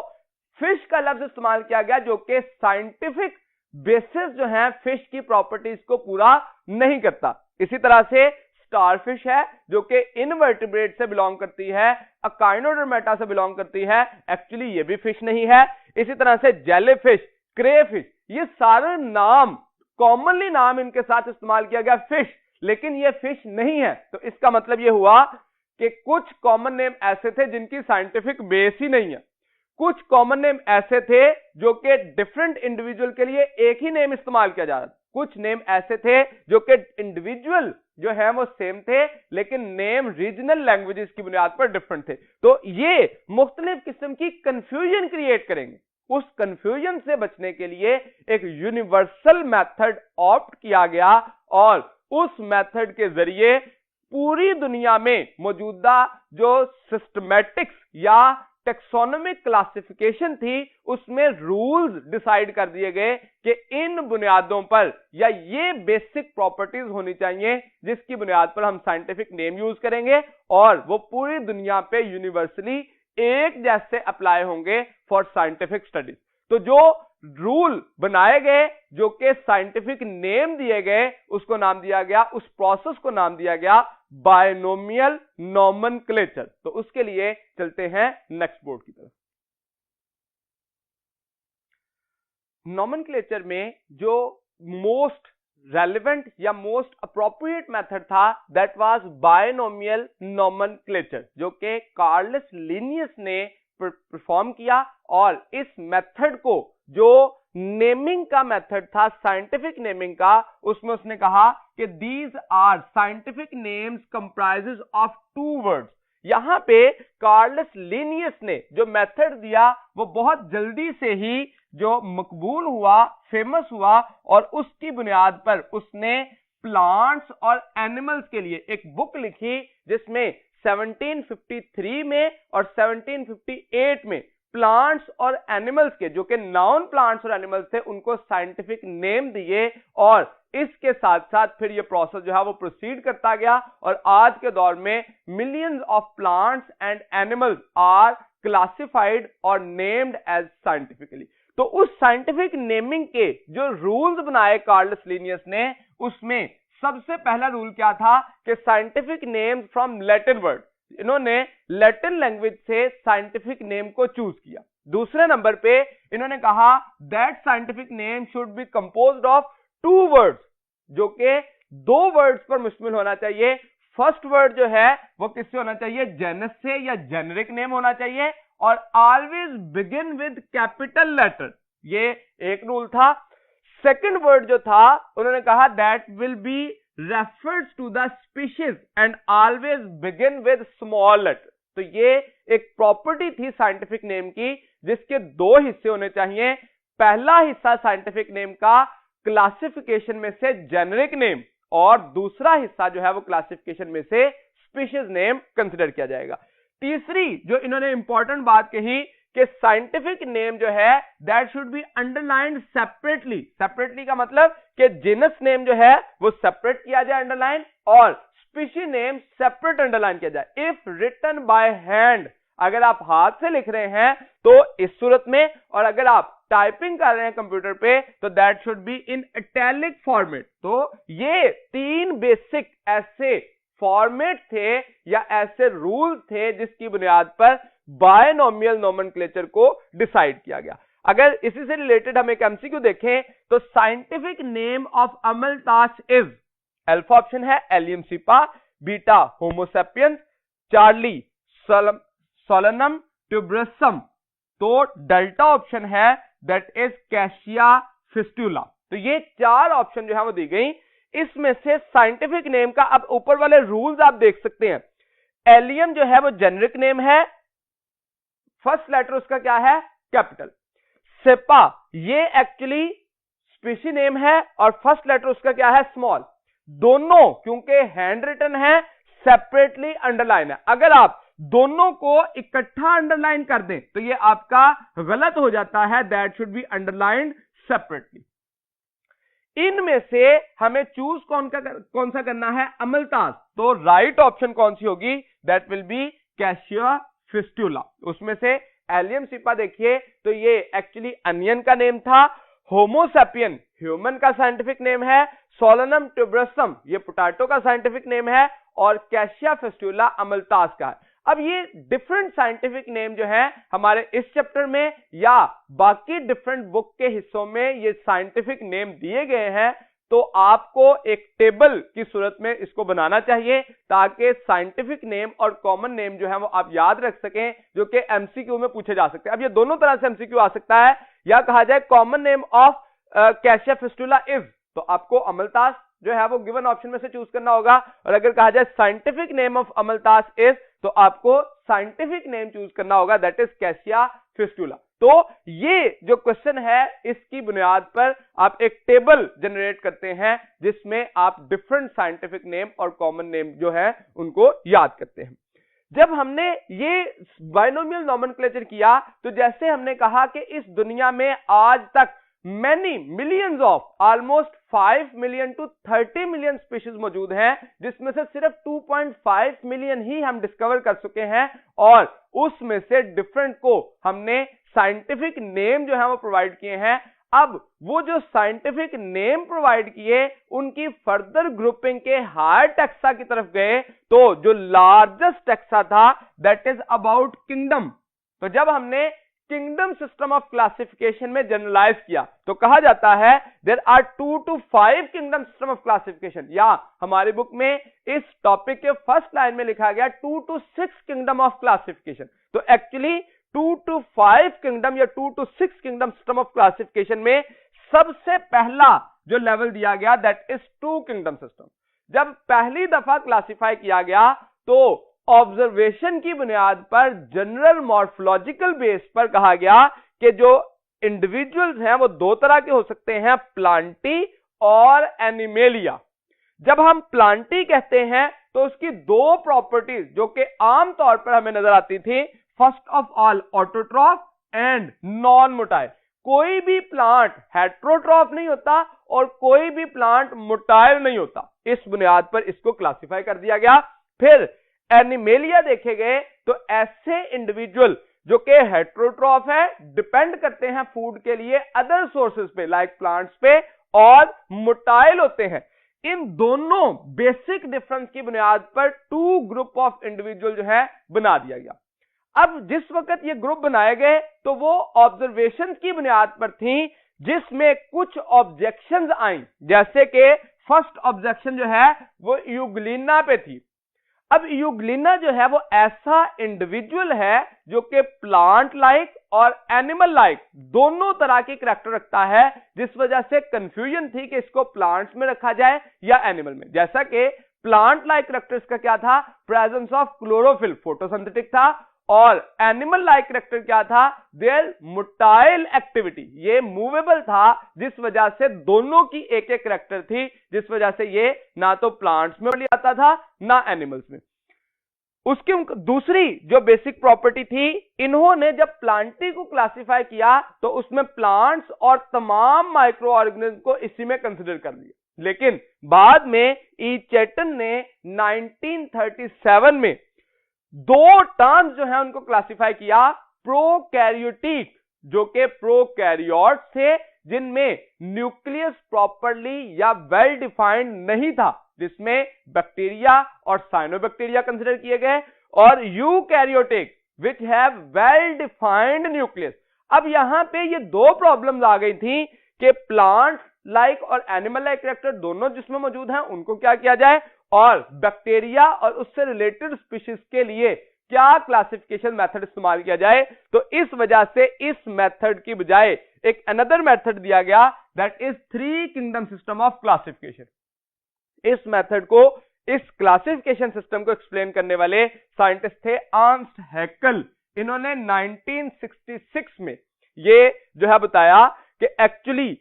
फिश का लफ्ज इस्तेमाल किया गया जो कि साइंटिफिक बेसिस जो है फिश की प्रॉपर्टीज को पूरा नहीं करता। इसी तरह से स्टारफिश है जो कि इनवर्टिब्रेट से बिलोंग करती है, अकाइनोडर्मेटा से बिलोंग करती है, एक्चुअली ये भी फिश नहीं है। इसी तरह से जेलीफिश, क्रेफिश, ये सारे नाम कॉमनली नाम इनके साथ इस्तेमाल किया गया फिश, लेकिन ये फिश नहीं है। तो इसका मतलब ये हुआ कि कुछ कॉमन नेम ऐसे थे जिनकी साइंटिफिक बेस ही नहीं है, कुछ कॉमन नेम ऐसे थे जो कि डिफरेंट इंडिविजुअल के लिए एक ही नेम इस्तेमाल किया जा रहा था, कुछ नेम ऐसे थे जो कि इंडिविजुअल जो है वो सेम थे लेकिन नेम रीजनल लैंग्वेजेस की बुनियाद पर डिफरेंट थे। तो ये मुख्तलिफ किस्म की कंफ्यूजन क्रिएट करेंगे। उस कंफ्यूजन से बचने के लिए एक यूनिवर्सल मेथड ऑप्ट किया गया और उस मेथड के जरिए पूरी दुनिया में मौजूदा जो सिस्टमैटिक्स या टेक्सोनोमिक क्लासिफिकेशन थी उसमें रूल्स डिसाइड कर दिए गए कि इन बुनियादों पर या ये बेसिक प्रॉपर्टीज होनी चाहिए जिसकी बुनियाद पर हम साइंटिफिक नेम यूज करेंगे और वो पूरी दुनिया पे यूनिवर्सली एक जैसे अप्लाई होंगे फॉर साइंटिफिक स्टडीज। तो जो रूल बनाए गए, जो कि साइंटिफिक नेम दिए गए, उसको नाम दिया गया, उस प्रोसेस को नाम दिया गया बायनोमियल नोमेनक्लेचर। तो उसके लिए चलते हैं नेक्स्ट बोर्ड की तरफ। नोमेनक्लेचर में जो मोस्ट रेलेवेंट या मोस्ट अप्रोप्रिएट मेथड था दैट वाज बायनोमियल नोमेनक्लेचर, जो कि कार्लस लिनियस ने परफॉर्म किया। और इस मेथड को जो नेमिंग का मेथड था, साइंटिफिक नेमिंग का, उसमें उसने कहा कि these are scientific names comprises of two words. यहां पे कार्लस लिनियस ने जो मेथड दिया वो बहुत जल्दी से ही जो मकबूल हुआ, फेमस हुआ, और उसकी बुनियाद पर उसने प्लांट्स और एनिमल्स के लिए एक बुक लिखी जिसमें 1753 में और 1758 में प्लांट्स और एनिमल्स के जो कि नाउन प्लांट्स और एनिमल्स थे उनको साइंटिफिक नेम दिए। और इसके साथ साथ फिर ये प्रोसेस जो है वो प्रोसीड करता गया और आज के दौर में millions of plants and animals are classified और नेम्ड एज साइंटिफिकली। तो उस साइंटिफिक नेमिंग के जो रूल्स बनाए कार्लस लिनियस ने, उसमें सबसे पहला रूल क्या था कि scientific name from Latin word, इन्होंने लैटिन लैंग्वेज से साइंटिफिक नेम को चूज किया। दूसरे नंबर पे इन्होंने कहा that scientific name should be composed of two words, जो कि दो वर्ड्स पर मुश्तमिल होना चाहिए। फर्स्ट वर्ड जो है वो किससे होना चाहिए, जेनस से या जेनरिक नेम होना चाहिए, और always begin with capital letter, ये एक रूल था। सेकंड वर्ड जो था उन्होंने कहा that will be refers to the species and always begin with small letter. तो ये एक प्रॉपर्टी थी साइंटिफिक नेम की जिसके दो हिस्से होने चाहिए। पहला हिस्सा साइंटिफिक नेम का क्लासिफिकेशन में से जेनेरिक नेम और दूसरा हिस्सा जो है वो क्लासिफिकेशन में से स्पीशीज नेम कंसिडर किया जाएगा। तीसरी जो इन्होंने इंपॉर्टेंट बात कही कि साइंटिफिक नेम जो है that should be underlined separately. Separately का मतलब कि जीनस नेम जो है वो सेपरेट किया जाए अंडरलाइन, और स्पीशी नेम सेपरेट अंडरलाइन किया जाए। इफ रिटन बाय हैंड, अगर आप हाथ से लिख रहे हैं तो इस सूरत में, और अगर आप टाइपिंग कर रहे हैं कंप्यूटर पे तो that should be in italic format. तो ये तीन बेसिक ऐसे फॉर्मेट थे या ऐसे रूल थे जिसकी बुनियाद पर बायनोमियल नोमेनक्लेचर को डिसाइड किया गया। अगर इसी से रिलेटेड हम एक एमसीक्यू देखें तो साइंटिफिक नेम ऑफ अमलतास इज, अल्फा ऑप्शन है Allium cepa, beta Homo sapiens, Charlie Solanum tuberosum, तो डेल्टा ऑप्शन है दैट इज कैशिया फिस्टुला। तो ये चार ऑप्शन जो है वो दी गई। इसमें से साइंटिफिक नेम का अब ऊपर वाले रूल्स आप देख सकते हैं। एलियम जो है वो जेनेरिक नेम है, फर्स्ट लेटर उसका क्या है कैपिटल। सेपा ये एक्चुअली स्पीशी नेम है और फर्स्ट लेटर उसका क्या है स्मॉल। दोनों क्योंकि हैंड रिटन है सेपरेटली अंडरलाइन है। अगर आप दोनों को इकट्ठा अंडरलाइन कर दें तो ये आपका गलत हो जाता है, that should be underlined separately. इनमें से हमें चूज कौन सा करना है अमलतास, तो राइट ऑप्शन कौन सी होगी, that will B cassia fistula. उसमें से एलियम सिपा देखिए तो ये एक्चुअली अनियन का नेम था, होमोसेपियन ह्यूमन का साइंटिफिक नेम है, सोलनम ट्यूबरसम ये पोटैटो का साइंटिफिक नेम है, और कैशिया फिस्टुला अमलतास का है। अब ये डिफरेंट साइंटिफिक नेम जो है हमारे इस चैप्टर में या बाकी डिफरेंट बुक के हिस्सों में ये साइंटिफिक नेम दिए गए हैं, तो आपको एक टेबल की सूरत में इसको बनाना चाहिए ताकि साइंटिफिक नेम और कॉमन नेम जो है वो आप याद रख सकें, जो कि एमसीक्यू में पूछे जा सकते हैं। अब ये दोनों तरह से एमसीक्यू आ सकता है, या कहा जाए common name of cassia fistula is, तो आपको अमलतास जो है वो गिवन ऑप्शन में से चूज करना होगा, और अगर कहा जाए साइंटिफिक नेम ऑफ अमलतास इज तो आपको साइंटिफिक नेम चूज करना होगा दैट इज कैशिया फिस्टुला। तो ये जो क्वेश्चन है इसकी बुनियाद पर आप एक टेबल जनरेट करते हैं जिसमें आप डिफरेंट साइंटिफिक नेम और कॉमन नेम जो है उनको याद करते हैं। जब हमने ये बायनोमियल नोमेनक्लेचर किया तो जैसे हमने कहा कि इस दुनिया में आज तक many millions of almost 5 million to 30 million species मौजूद हैं, जिसमें से सिर्फ 2.5 मिलियन ही हम डिस्कवर कर चुके हैं, और उसमें से डिफरेंट को हमने साइंटिफिक नेम जो है वो प्रोवाइड किए हैं। अब वो जो साइंटिफिक नेम प्रोवाइड किए उनकी फर्दर ग्रुपिंग के हायर टेक्सा की तरफ गए, तो जो लार्जेस्ट टेक्सा था दैट इज अबाउट किंगडम। तो जब हमने किंगडम सिस्टम ऑफ क्लासिफिकेशन में जनरलाइज किया तो कहा जाता है there are 2 to 5 kingdom system of classification, या हमारी बुक में इस टॉपिक के फर्स्ट लाइन में लिखा गया 2 to 6 किंगडम ऑफ क्लासिफिकेशन। तो एक्चुअली 2 to 5 किंगडम या 2 to 6 kingdom system of classification में सबसे पहला जो लेवल दिया गया दैट इज 2 किंगडम सिस्टम। जब पहली दफा क्लासिफाई किया गया तो ऑब्जर्वेशन की बुनियाद पर जनरल मॉर्फोलॉजिकल बेस पर कहा गया कि जो इंडिविजुअल्स हैं वो दो तरह के हो सकते हैं, प्लांटी और एनिमेलिया। जब हम प्लांटी कहते हैं तो उसकी दो प्रॉपर्टीज जो कि आमतौर पर हमें नजर आती थी, first of all autotroph and non motile. कोई भी प्लांट हेट्रोट्रॉफ नहीं होता और कोई भी प्लांट मोटाइल नहीं होता। इस बुनियाद पर इसको क्लासिफाई कर दिया गया। फिर एनिमेलिया देखे गए तो ऐसे इंडिविजुअल जो कि हेट्रोट्रॉफ है, डिपेंड करते हैं फूड के लिए अदर सोर्सेज पे लाइक प्लांट्स पे, और मोटाइल होते हैं। इन दोनों बेसिक डिफरेंस की बुनियाद पर 2 ग्रुप ऑफ इंडिविजुअल जो है बना दिया गया। अब जिस वक्त ये ग्रुप बनाए गए तो वो ऑब्जर्वेशन की बुनियाद पर थी, जिसमें कुछ ऑब्जेक्शंस आई, जैसे कि फर्स्ट ऑब्जेक्शन जो है वो यूग्लिना पे थी। अब यूग्लिना जो है वो ऐसा इंडिविजुअल है जो कि प्लांट लाइक और एनिमल लाइक दोनों तरह के कैरेक्टर रखता है, जिस वजह से कंफ्यूजन थी कि इसको प्लांट्स में रखा जाए या एनिमल में। जैसा कि प्लांट लाइक कैरेक्टर्स का क्या था, प्रेजेंस ऑफ क्लोरोफिल, फोटोसिंथेटिक था, और एनिमल लाइक कैरेक्टर क्या था, देयर मोटाइल एक्टिविटी, ये मूवेबल था, जिस वजह से दोनों की एक एक कैरेक्टर थी, जिस वजह से ये ना तो प्लांट्स में लिया आता था ना एनिमल्स में। उसकी दूसरी जो बेसिक प्रॉपर्टी थी, इन्होंने जब प्लांटी को क्लासिफाई किया तो उसमें प्लांट्स और तमाम माइक्रो ऑर्गेनिज्म को इसी में कंसिडर कर लिया, लेकिन बाद में ई चैटन ने 1937 में दो टर्म्स जो है उनको क्लासिफाई किया, प्रोकैरियोटिक जो कि प्रोकैरियोट्स थे जिनमें न्यूक्लियस प्रॉपरली या वेल डिफाइंड नहीं था, जिसमें बैक्टीरिया और साइनोबैक्टीरिया कंसिडर किए गए, और eukaryotic which have well defined nucleus. अब यहां पे ये दो प्रॉब्लम्स आ गई थी कि प्लांट लाइक और एनिमल लाइक कैरेक्टर दोनों जिसमें मौजूद हैं उनको क्या किया जाए, और बैक्टीरिया और उससे रिलेटेड स्पीशीज के लिए क्या क्लासिफिकेशन मेथड इस्तेमाल किया जाए। तो इस वजह से इस मेथड की बजाय एक अनदर मेथड दिया गया, that is three kingdom system of classification. इस मेथड को, इस क्लासिफिकेशन सिस्टम को एक्सप्लेन करने वाले साइंटिस्ट थे अर्नस्ट हैकेल। इन्होंने 1966 में ये जो है बताया कि एक्चुअली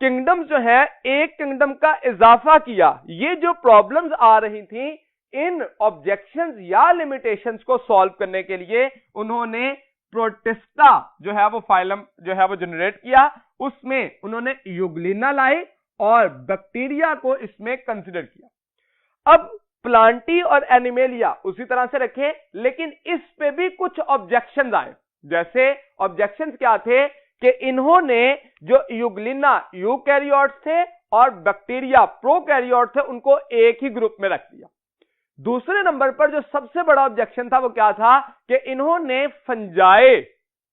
किंगडम्स जो है एक किंगडम का इजाफा किया। ये जो प्रॉब्लम्स आ रही थी, इन ऑब्जेक्शंस या लिमिटेशंस को सॉल्व करने के लिए उन्होंने प्रोटिस्टा जो है वो फाइलम जो है वो जनरेट किया, उसमें उन्होंने यूग्लिना लाई और बैक्टीरिया को इसमें कंसिडर किया। अब प्लांटी और एनिमेलिया उसी तरह से रखे, लेकिन इस पे भी कुछ ऑब्जेक्शंस आए। जैसे ऑब्जेक्शंस क्या थे कि इन्होंने जो यूग्लिना यूकैरियोट्स थे और बैक्टीरिया प्रोकैरियोट थे उनको एक ही ग्रुप में रख दिया। दूसरे नंबर पर जो सबसे बड़ा ऑब्जेक्शन था वो क्या था कि इन्होंने फंजाई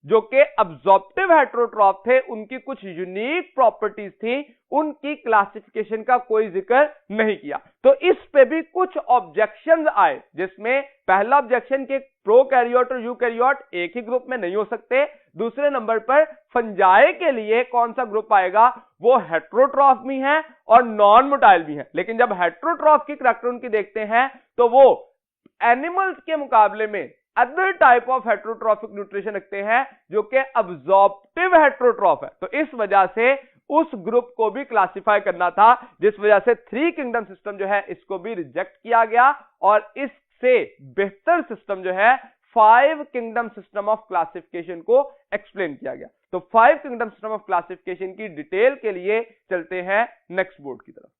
जो कि अब्जॉर्प्टिव हेटेरोट्रॉफ थे, उनकी कुछ यूनिक प्रॉपर्टीज थी, उनकी क्लासिफिकेशन का कोई जिक्र नहीं किया। तो इस पे भी कुछ ऑब्जेक्शंस आए, जिसमें पहला ऑब्जेक्शन कि प्रोकैरियोट और यूकैरियोट एक ही ग्रुप में नहीं हो सकते। दूसरे नंबर पर फंजाई के लिए कौन सा ग्रुप आएगा, वो हेटेरोट्रॉफ भी है और नॉन मोटाइल भी है। लेकिन जब हेटेरोट्रॉफ की कैरेक्टर उनकी देखते हैं तो वो एनिमल्स के मुकाबले में other type of heterotrophic nutrition रखते हैं जो कि अब्जॉर्प्टिव हेटेरोट्रॉफ है। तो इस वजह से उस ग्रुप को भी क्लासिफाई करना था, जिस वजह से थ्री किंगडम सिस्टम जो है इसको भी रिजेक्ट किया गया और इससे बेहतर सिस्टम जो है five kingdom system of classification को एक्सप्लेन किया गया। तो five kingdom system of classification की डिटेल के लिए चलते हैं नेक्स्ट बोर्ड की तरफ।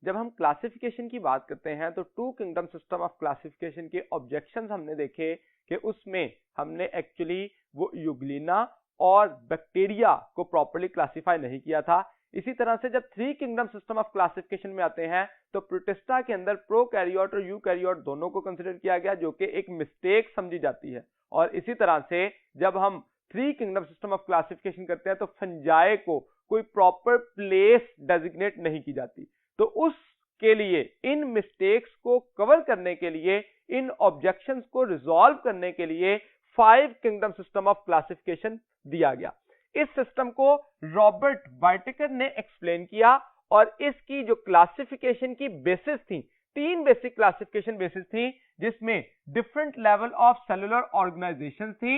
जब हम क्लासिफिकेशन की बात करते हैं तो two kingdom system of classification के ऑब्जेक्शंस हमने देखे कि उसमें हमने एक्चुअली वो यूग्लिना और बैक्टीरिया को प्रॉपर्ली क्लासिफाई नहीं किया था। इसी तरह से जब three kingdom system of classification में आते हैं तो प्रोटिस्टा के अंदर प्रोकैरियोट और यूकैरियोट दोनों को कंसिडर किया गया, जो कि एक मिस्टेक समझी जाती है। और इसी तरह से जब हम three kingdom system of classification करते हैं तो फंजाई को कोई प्रॉपर प्लेस डेजिग्नेट नहीं की जाती। तो उसके लिए, इन मिस्टेक्स को कवर करने के लिए, इन ऑब्जेक्शंस को रिजॉल्व करने के लिए five kingdom system of classification दिया गया। इस सिस्टम को रॉबर्ट वाइटेकर ने एक्सप्लेन किया और इसकी जो क्लासिफिकेशन की बेसिस थी, तीन बेसिक क्लासिफिकेशन बेसिस थी, जिसमें different level of cellular organization थी,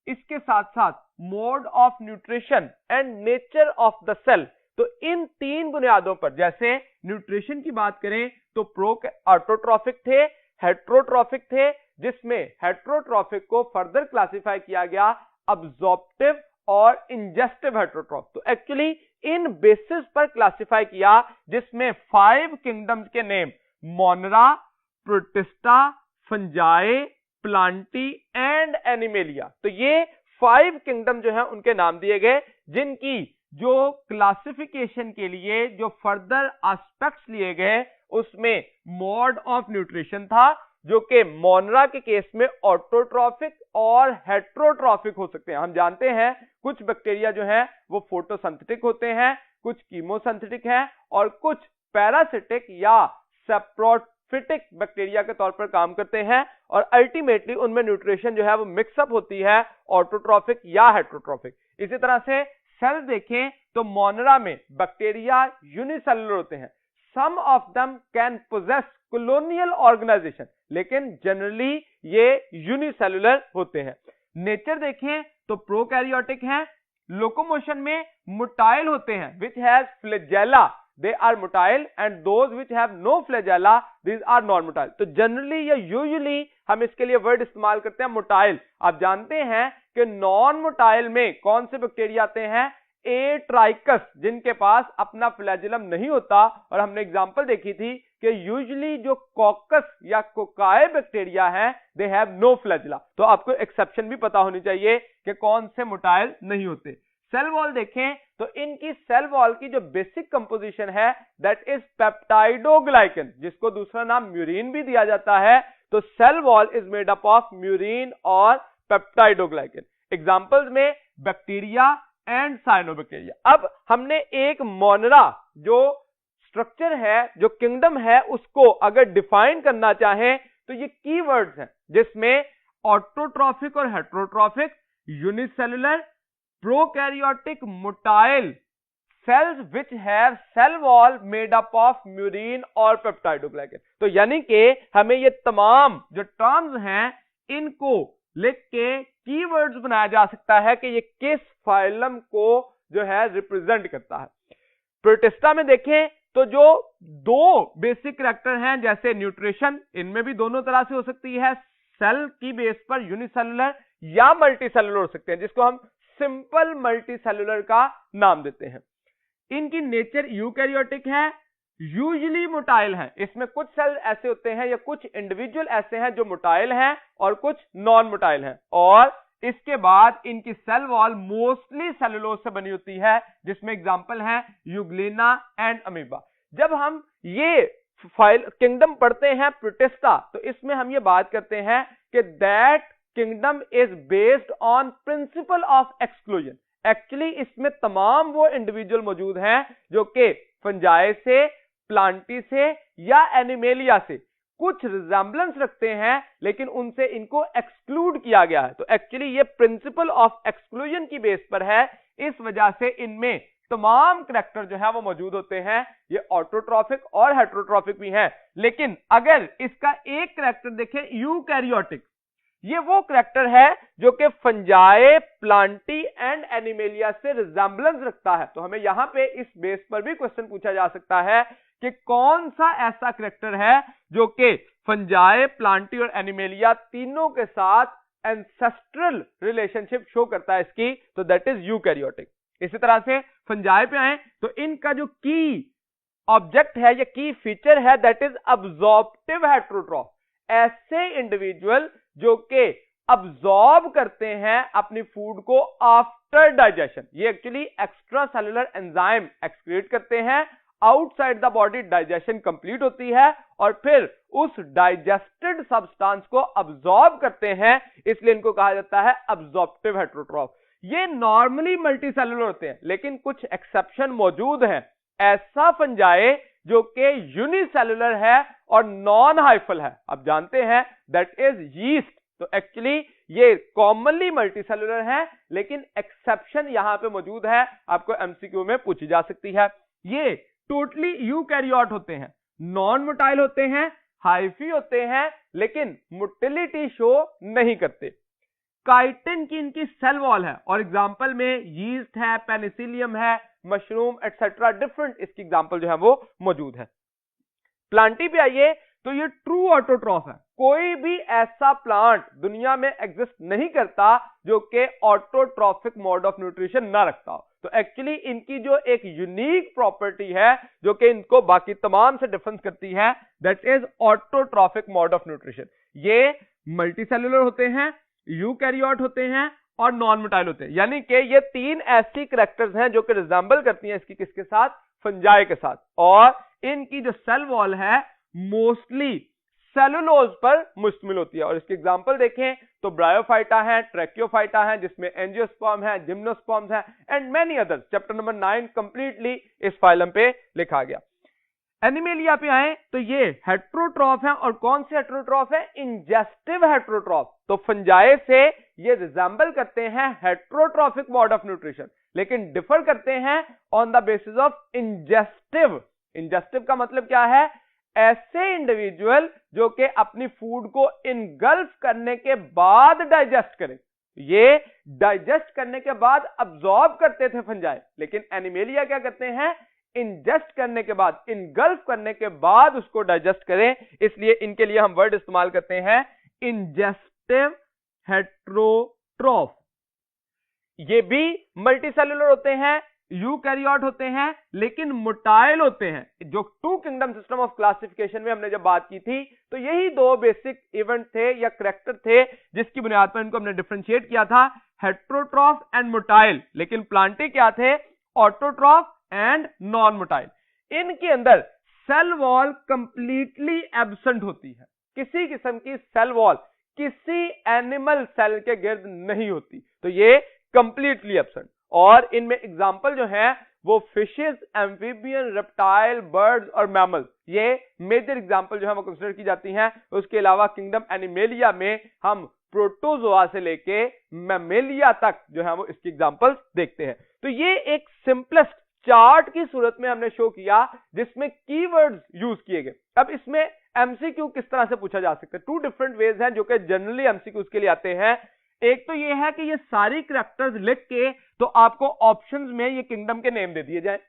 इसके साथ साथ mode of nutrition and nature of the cell. तो इन तीन बुनियादों पर, जैसे न्यूट्रिशन की बात करें तो ऑटोट्रॉफिक थे, हेटेरोट्रॉफिक थे, जिसमें हेटेरोट्रॉफिक को फर्दर क्लासिफाई किया गया अब्जॉर्प्टिव और इंजेस्टिव हेटेरोट्रॉफ। तो एक्चुअली इन बेसिस पर क्लासिफाई किया, जिसमें फाइव किंगडम्स के name मोनरा, protista, fungi, Plantae and animalia. तो ये फाइव किंगडम जो है उनके नाम दिए गए, जिनकी जो क्लासिफिकेशन के लिए जो फर्दर एस्पेक्ट्स लिए गए उसमें मोड ऑफ न्यूट्रिशन था, जो कि मोनरा के केस में ऑटोट्रॉफिक और हेटेरोट्रॉफिक हो सकते हैं। हम जानते हैं कुछ बैक्टीरिया जो हैं वो फोटोसिंथेटिक होते हैं, कुछ कीमोसिंथेटिक हैं और कुछ पैरासिटिक या सेप्रोफिटिक बैक्टीरिया के तौर पर काम करते हैं और अल्टीमेटली उनमें न्यूट्रिशन जो है वो मिक्सअप होती है ऑटोट्रॉफिक या हेटेरोट्रॉफिक। इसी तरह से सेल्स देखें तो मोनरा में बैक्टीरिया यूनिसेलुलर होते हैं। Some of them can possess colonial organisation, लेकिन जनरली ये यूनिसेलुलर होते हैं। नेचर देखें तो प्रोकैरियोटिक हैं, लोकोमोशन में मोटाइल होते हैं which has flagella, they are motile, and those which have no flagella these are non-motile। तो जनरली या यूजुअली हम इसके लिए वर्ड इस्तेमाल करते हैं मोटाइल। आप जानते हैं कि नॉन मोटाइल में कौन से बैक्टीरिया आते हैं, एट्राइकस, जिनके पास अपना फ्लैजेलम नहीं होता, और हमने एग्जांपल देखी थी कि यूजुअली जो कॉकस या कोकाई बैक्टीरिया हैं दे हैव नो फ्लैजेला। तो आपको एक्सेप्शन भी पता होनी चाहिए कि कौन से मोटाइल नहीं होते। सेल वॉल देखें तो इनकी सेल वॉल की जो बेसिक कंपोजिशन है दैट इज पेप्टाइडोग्लाइकन, जिसको दूसरा नाम म्यूरिन भी दिया जाता है। तो cell wall is made up of murein और पेप्टाइडोग्लाइकन। एग्जांपल्स में बैक्टीरिया एंड साइनोबैक्टीरिया। अब हमने एक मोनरा जो स्ट्रक्चर है, जो किंगडम है, उसको अगर डिफाइन करना चाहें तो ये कीवर्ड्स हैं जिसमें ऑटोट्रॉफिक और heterotrophic, unicellular, prokaryotic, motile, cells which have cell wall made up of murine और पेप्टाइडोग्लाइकन। तो यानी कि हमें ये तमाम जो टर्म्स हैं इनको लिख के कीवर्ड्स बनाया जा सकता है कि ये किस फाइलम को जो है रिप्रेजेंट करता है। प्रोटिस्टा में देखें तो जो दो बेसिक कैरेक्टर हैं, जैसे न्यूट्रिशन, इनमें भी दोनों तरह से हो सकती है, सेल की बेस पर यूनिसेलुलर या मल्टीसेलुलर हो सकते हैं, जिसको हम सिंपल मल्टीसेलुलर का नाम देते हैं। इनकी नेचर यूकैरियोटिक है, यूजुअली मोटाइल है। इसमें कुछ सेल ऐसे होते हैं या कुछ इंडिविजुअल ऐसे हैं जो मोटाइल हैं और कुछ नॉन मोटाइल हैं। और इसके बाद इनकी सेल वॉल मोस्टली सेलुलोज से बनी होती है, जिसमें एग्जांपल है यूग्लिना एंड अमीबा। जब हम ये फाइल किंगडम पढ़ते हैं प्रोटिस्टा, तो इसमें हम ये बात करते हैं कि that kingdom is based on principle of exclusion. Actually इसमें तमाम वो इंडिविजुअल मौजूद हैं जो कि फंजाई से, प्लांटी से या एनिमेलिया से कुछ रिजेंबलेंस रखते हैं, लेकिन उनसे इनको एक्सक्लूड किया गया है। तो एक्चुअली ये प्रिंसिपल ऑफ एक्सक्लूजन की बेस पर है, इस वजह से इनमें तमाम करैक्टर जो है वो मौजूद होते हैं। ये ऑटोट्रॉफिक और हेटेरोट्रॉफिक भी हैं। लेकिन अगर इसका एक करैक्टर देखें यूकैरियोटिक, ये वो करैक्टर है जो कि फंजाई, प्लांटी एंड एनिमेलिया से रिजेंबलेंस रखता है। तो हमें यहां पे इस बेस पर भी क्वेश्चन पूछा जा सकता है कि कौन सा ऐसा करैक्टर है जो कि फंजाई, प्लांटी और एनिमेलिया तीनों के साथ एंसेस्ट्रल रिलेशनशिप शो करता है इसकी, तो दैट इज यूकैरियोटिक। इसी तरह से फंजाई पे आए तो इनका जो की ऑब्जेक्ट है या की फीचर है दैट इज अब्जॉर्प्टिव हेटेरोट्रॉफ। ऐसे इंडिविजुअल जो कि अब्सॉर्ब करते हैं अपनी फूड को आफ्टर डाइजेशन। ये actually extra cellular enzyme excrete करते हैं, outside the body digestion complete होती है और फिर उस डाइजेस्टेड सब्सटेंस को अब्सॉर्ब करते हैं, इसलिए इनको कहा जाता है अब्सॉर्प्टिव हेटेरोट्रॉफ। ये नॉर्मली मल्टीसेलुलर होते हैं, लेकिन कुछ एक्सेप्शन मौजूद हैं। ऐसा फंजाई जो कि यूनिसेलुलर है और नॉन हाइफल है, आप जानते हैं दैट इज यीस्ट। तो एक्चुअली ये कॉमनली मल्टीसेलुलर है, लेकिन एक्सेप्शन यहां पे मौजूद है, आपको एमसीक्यू में पूछी जा सकती है। ये टोटली यूकैरियोट होते हैं, नॉन मोटाइल होते हैं, हाइफी होते हैं, लेकिन मोटिलिटी शो नहीं करते। काइटिन की इनकी सेल वॉल है और एग्जांपल में यीस्ट है, पेनिसिलियम है, मशरूम एटसेट्रा, डिफरेंट इसकी एग्जांपल जो है वो मौजूद है। प्लांटी पे आइए तो ये ट्रू ऑटोट्रॉफ है। कोई भी ऐसा प्लांट दुनिया में एग्जिस्ट नहीं करता जो कि ऑटोट्रॉफिक मोड ऑफ न्यूट्रिशन ना रखता हो। तो एक्चुअली इनकी जो एक यूनिक प्रॉपर्टी है जो कि इनको बाकी तमाम से डिफरेंस करती है that is autotrophic mode of nutrition. ये मल्टीसेलुलर होते हैं, यूकैरियोट होते हैं और नॉन मोटाइल होते हैं। यानी कि ये तीन ऐसी करैक्टर्स हैं जो कि रिजेंबल करती हैं इसकी किसके साथ, फंजाई के साथ। और इनकी जो सेल वॉल है मोस्टली सेलुलोज पर मुश्तमिल होती है। और इसके एग्जांपल देखें तो ब्रायोफाइटा है, ट्रैकियोफाइटा है जिसमें एंजियोस्पर्म है, जिम्नोस्पर्म्स है and many others. Chapter number 9 completely इस फाइलम पे लिखा गया। एनिमेलिया पे आए तो ये हेट्रोट्रॉफ है, और कौन से हेट्रोट्रॉफ है? Ingestive heterotroph. तो फंजाई से ये रिजेंबल करते हैं हेट्रोट्रॉफिक मोड ऑफ न्यूट्रिशन, लेकिन डिफर करते हैं on the basis of ingestive. Ingestive का मतलब क्या है? ऐसे इंडिविजुअल जो कि अपनी फूड को इनगल्फ करने के बाद डाइजेस्ट करें। ये डाइजेस्ट करने के बाद अब्सॉर्ब करते थे फंजाई, लेकिन एनिमेलिया क्या करते हैं? इंजेस्ट करने के बाद, इनगल्फ करने के बाद उसको डाइजेस्ट करें। इसलिए इनके लिए हम वर्ड इस्तेमाल करते हैं इंजेस्टिव हेट्रोट्रॉफ। ये भी मल्टीसेलुलर होते हैं, यूकैरियोट होते हैं, लेकिन मोटाइल होते हैं। जो two kingdom system of classification में हमने जब बात की थी तो यही दो बेसिक इवेंट थे या करैक्टर थे जिसकी बुनियाद पर इनको हमने डिफरेंशिएट किया था, हेट्रोट्रॉफ एंड मोटाइल। लेकिन प्लांटी क्या थे? Autotroph and non motile. इनके अंदर सेल वॉल कंप्लीटली एब्सेंट होती है। किसी किस्म की सेल वॉल किसी एनिमल सेल के गिर्द नहीं होती, तो ये कंप्लीटली एब्सेंट। और इनमें एग्जाम्पल जो है वो फिशेस, एम्फीबियन, रेप्टाइल, बर्ड्स और मैमल, ये मेजर एग्जाम्पल जो है वो कंसिडर की जाती हैं। उसके अलावा किंगडम एनिमेलिया में हम प्रोटोजोआ से लेके मैमेलिया तक जो है वो इसकी एग्जाम्पल्स देखते हैं। तो ये एक सिंपलेस्ट चार्ट की सूरत में हमने शो किया जिसमें कीवर्ड्स यूज किए गए। अब इसमें एमसीक्यू किस तरह से पूछा जा सकता है? टू डिफरेंट वेज हैं जो कि जनरली एमसीक्यू के लिए आते हैं। एक तो ये है कि ये सारी करैक्टर्स लिख के तो आपको ऑप्शंस में ये किंगडम के नेम दे दिए जाए।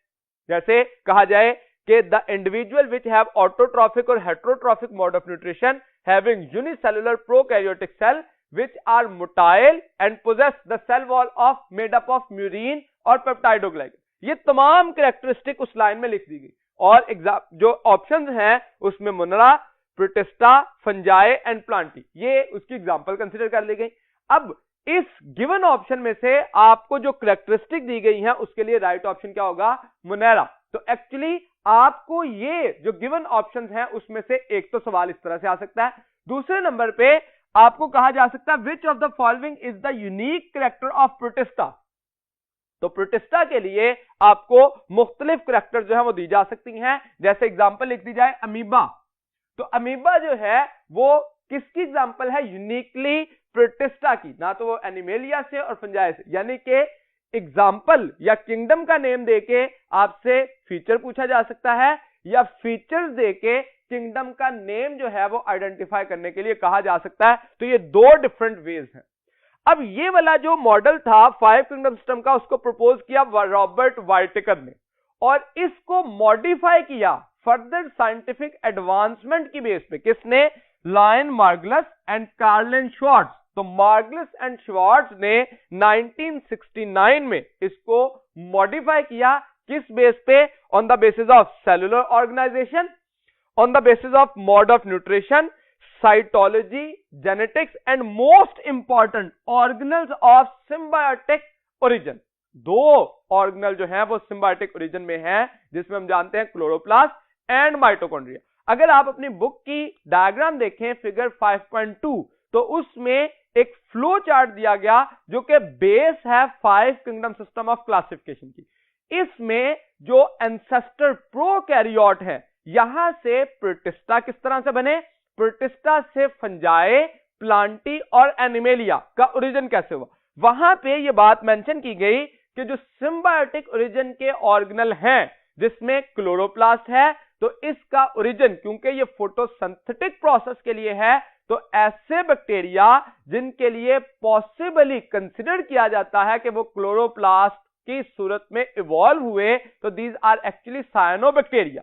जैसे कहा जाए कि the individual which have autotrophic और heterotrophic mode of nutrition having unicellular prokaryotic cell which are motile and possess the cell wall of made up of murine और peptidoglycan। ये तमाम कैरेक्टरिस्टिक उस लाइन में लिख दी गई। और जो ऑप्शंस हैं उसमें मुनरा, प्रोटिस्टा, फंजाई एंड प्लांटी, ये उसकी एग्जांपल कंसीडर कर ली गई। अब इस गिवन ऑप्शन में से आपको जो कैरेक्टरिस्टिक दी गई है उसके लिए राइट ऑप्शन क्या होगा? मुनरा। तो एक्चुअली आपको ये जो गिवन ऑप्शंस हैं उसमें से एक तो सवाल इस तरह से आ सकता है। दूसरे नंबर पे आपको कहा जा सकता है which of the following is the unique character of protista. तो प्रोटिस्टा के लिए आपको मुख्तलिफ कैरेक्टर जो है वो दी जा सकती हैं। जैसे एग्जांपल लिख दी जाए अमीबा। तो अमीबा जो है वो किसकी एग्जांपल है? यूनिकली प्रोटिस्टा की, ना तो वो एनिमेलिया से और फंजाई से। यानी कि एग्जांपल या किंगडम का नेम देके आपसे फीचर पूछा जा सकता है, या फीचर्स देके किंगडम का नेम जो है वो आइडेंटिफाई करने के लिए कहा जा सकता है। तो ये दो डिफरेंट वेज हैं। अब ये वाला जो मॉडल था 5 किंगडम सिस्टम का, उसको प्रपोज किया रॉबर्ट वाइटेकर ने, और इसको मॉडिफाई किया फर्दर साइंटिफिक एडवांसमेंट की बेस पे। किसने? Lynn Margulis and Karlene Schwartz. तो मार्गलस एंड श्वार्ट्ज ने 1969 में इसको मॉडिफाई किया। किस बेस पे? On the basis of cellular organization, on the basis of mode of nutrition, cytology, genetics and most important organelles of symbiotic origin। दो organelle जो है वो सिम्बायोटिक ओरिजिन में है, जिसमें हम जानते हैं क्लोरोप्लास्ट एंड माइटोकॉन्ड्रिया। अगर आप अपनी बुक की डायग्राम देखें फिगर 5.2, तो उसमें एक फ्लो चार्ट दिया गया जो कि बेस है 5 किंगडम सिस्टम ऑफ क्लासिफिकेशन की। इसमें जो एंसेस्टर प्रोकैरियोट है, यहां से प्रोटिस्टा किस तरह से बने, प्रोटिस्टा से फंजाई, प्लांटी और एनिमेलिया का ओरिजिन कैसे हुआ, वहां पे ये बात मेंशन की गई कि जो सिम्बायोटिक ओरिजिन के ऑर्गेनल हैं जिसमें क्लोरोप्लास्ट है, तो इसका ओरिजिन क्योंकि ये फोटोसिंथेटिक प्रोसेस के लिए है, तो ऐसे बैक्टीरिया जिनके लिए पॉसिबली कंसिडर किया जाता है कि वो क्लोरोप्लास्ट की सूरत में इवॉल्व हुए, तो दीज आर एक्चुअली साइनोबैक्टीरिया।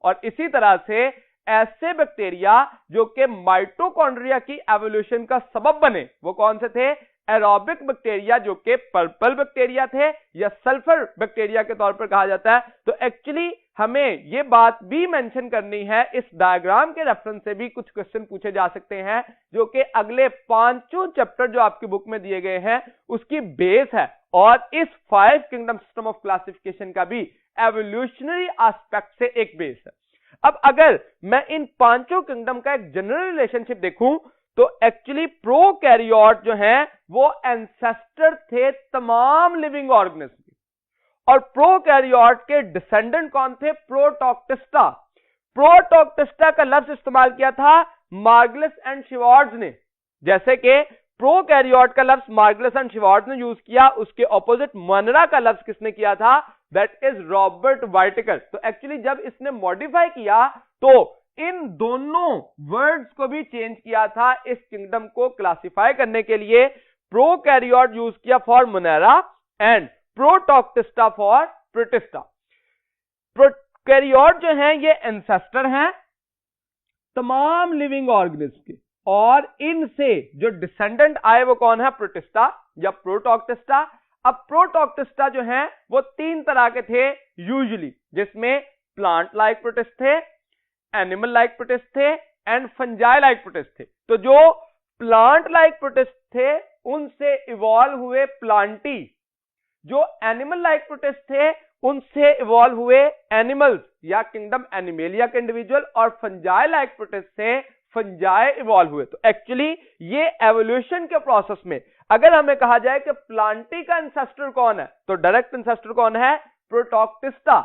और इसी तरह से ऐसे बैक्टीरिया जो कि माइटोकॉन्ड्रिया की एवोल्यूशन का सबब बने, वो कौन से थे? एरोबिक बैक्टीरिया जो कि पर्पल बैक्टीरिया थे या सल्फर बैक्टीरिया के तौर पर कहा जाता है। तो एक्चुअली हमें यह बात भी मेंशन करनी है, इस डायग्राम के रेफरेंस से भी कुछ क्वेश्चन पूछे जा सकते हैं जो कि अगले 5 चैप्टर जो आपकी बुक में दिए गए हैं उसकी बेस है, और इस 5 किंगडम सिस्टम ऑफ क्लासिफिकेशन का भी एवोल्यूशनरी एस्पेक्ट से एक बेस है। अब अगर मैं इन पांचों किंगडम का एक जनरल रिलेशनशिप देखूं तो एक्चुअली प्रोकैरियोट जो है वो एंसेस्टर थे तमाम लिविंग ऑर्गेनिज्म के, और प्रोकैरियोट के डिसेंडेंट कौन थे? प्रोटॉक्टिस्टा। प्रोटॉक्टिस्टा का लफ्ज इस्तेमाल किया था मार्गलिस एंड शिवार्ड्स ने, जैसे कि प्रोकैरियोट का लफ्ज मार्गलिस एंड शिवार्ड्स ने यूज किया, उसके ऑपोजिट मनरा का लफ्ज किसने किया था? That is Robert Whittaker. तो एक्चुअली जब इसने मॉडिफाई किया तो इन दोनों वर्ड्स को भी चेंज किया था इस किंगडम को क्लासिफाई करने के लिए। प्रोकैरियोट यूज किया for Monera and Protoctista for Protista. Prokaryote जो हैं ये एंसेस्टर हैं तमाम लिविंग ऑर्गेनिज्म के, और इनसे जो डिसेंडेंट आए वो कौन है? प्रोटिस्टा या प्रोटॉक्टिस्टा। अब प्रोटॉक्टिस्टा जो हैं वो तीन तरह के थे यूजुअली, जिसमें प्लांट लाइक प्रोटिस्ट थे, एनिमल लाइक प्रोटिस्ट थे एंड फंजाई लाइक प्रोटिस्ट थे। तो जो प्लांट लाइक प्रोटिस्ट थे उनसे इवॉल्व हुए प्लांटी, जो एनिमल लाइक प्रोटिस्ट थे उनसे इवॉल्व हुए एनिमल्स या किंगडम एनिमेलिया के इंडिविजुअल, और फंजाई लाइक प्रोटिस्ट से फंजाई इवॉल्व हुए। तो एक्चुअली ये एवोल्यूशन के प्रोसेस में अगर हमें कहा जाए कि प्लांटी का इंसेस्टर कौन है तो डायरेक्ट इंसेस्टर कौन है? प्रोटॉक्टिस्टा।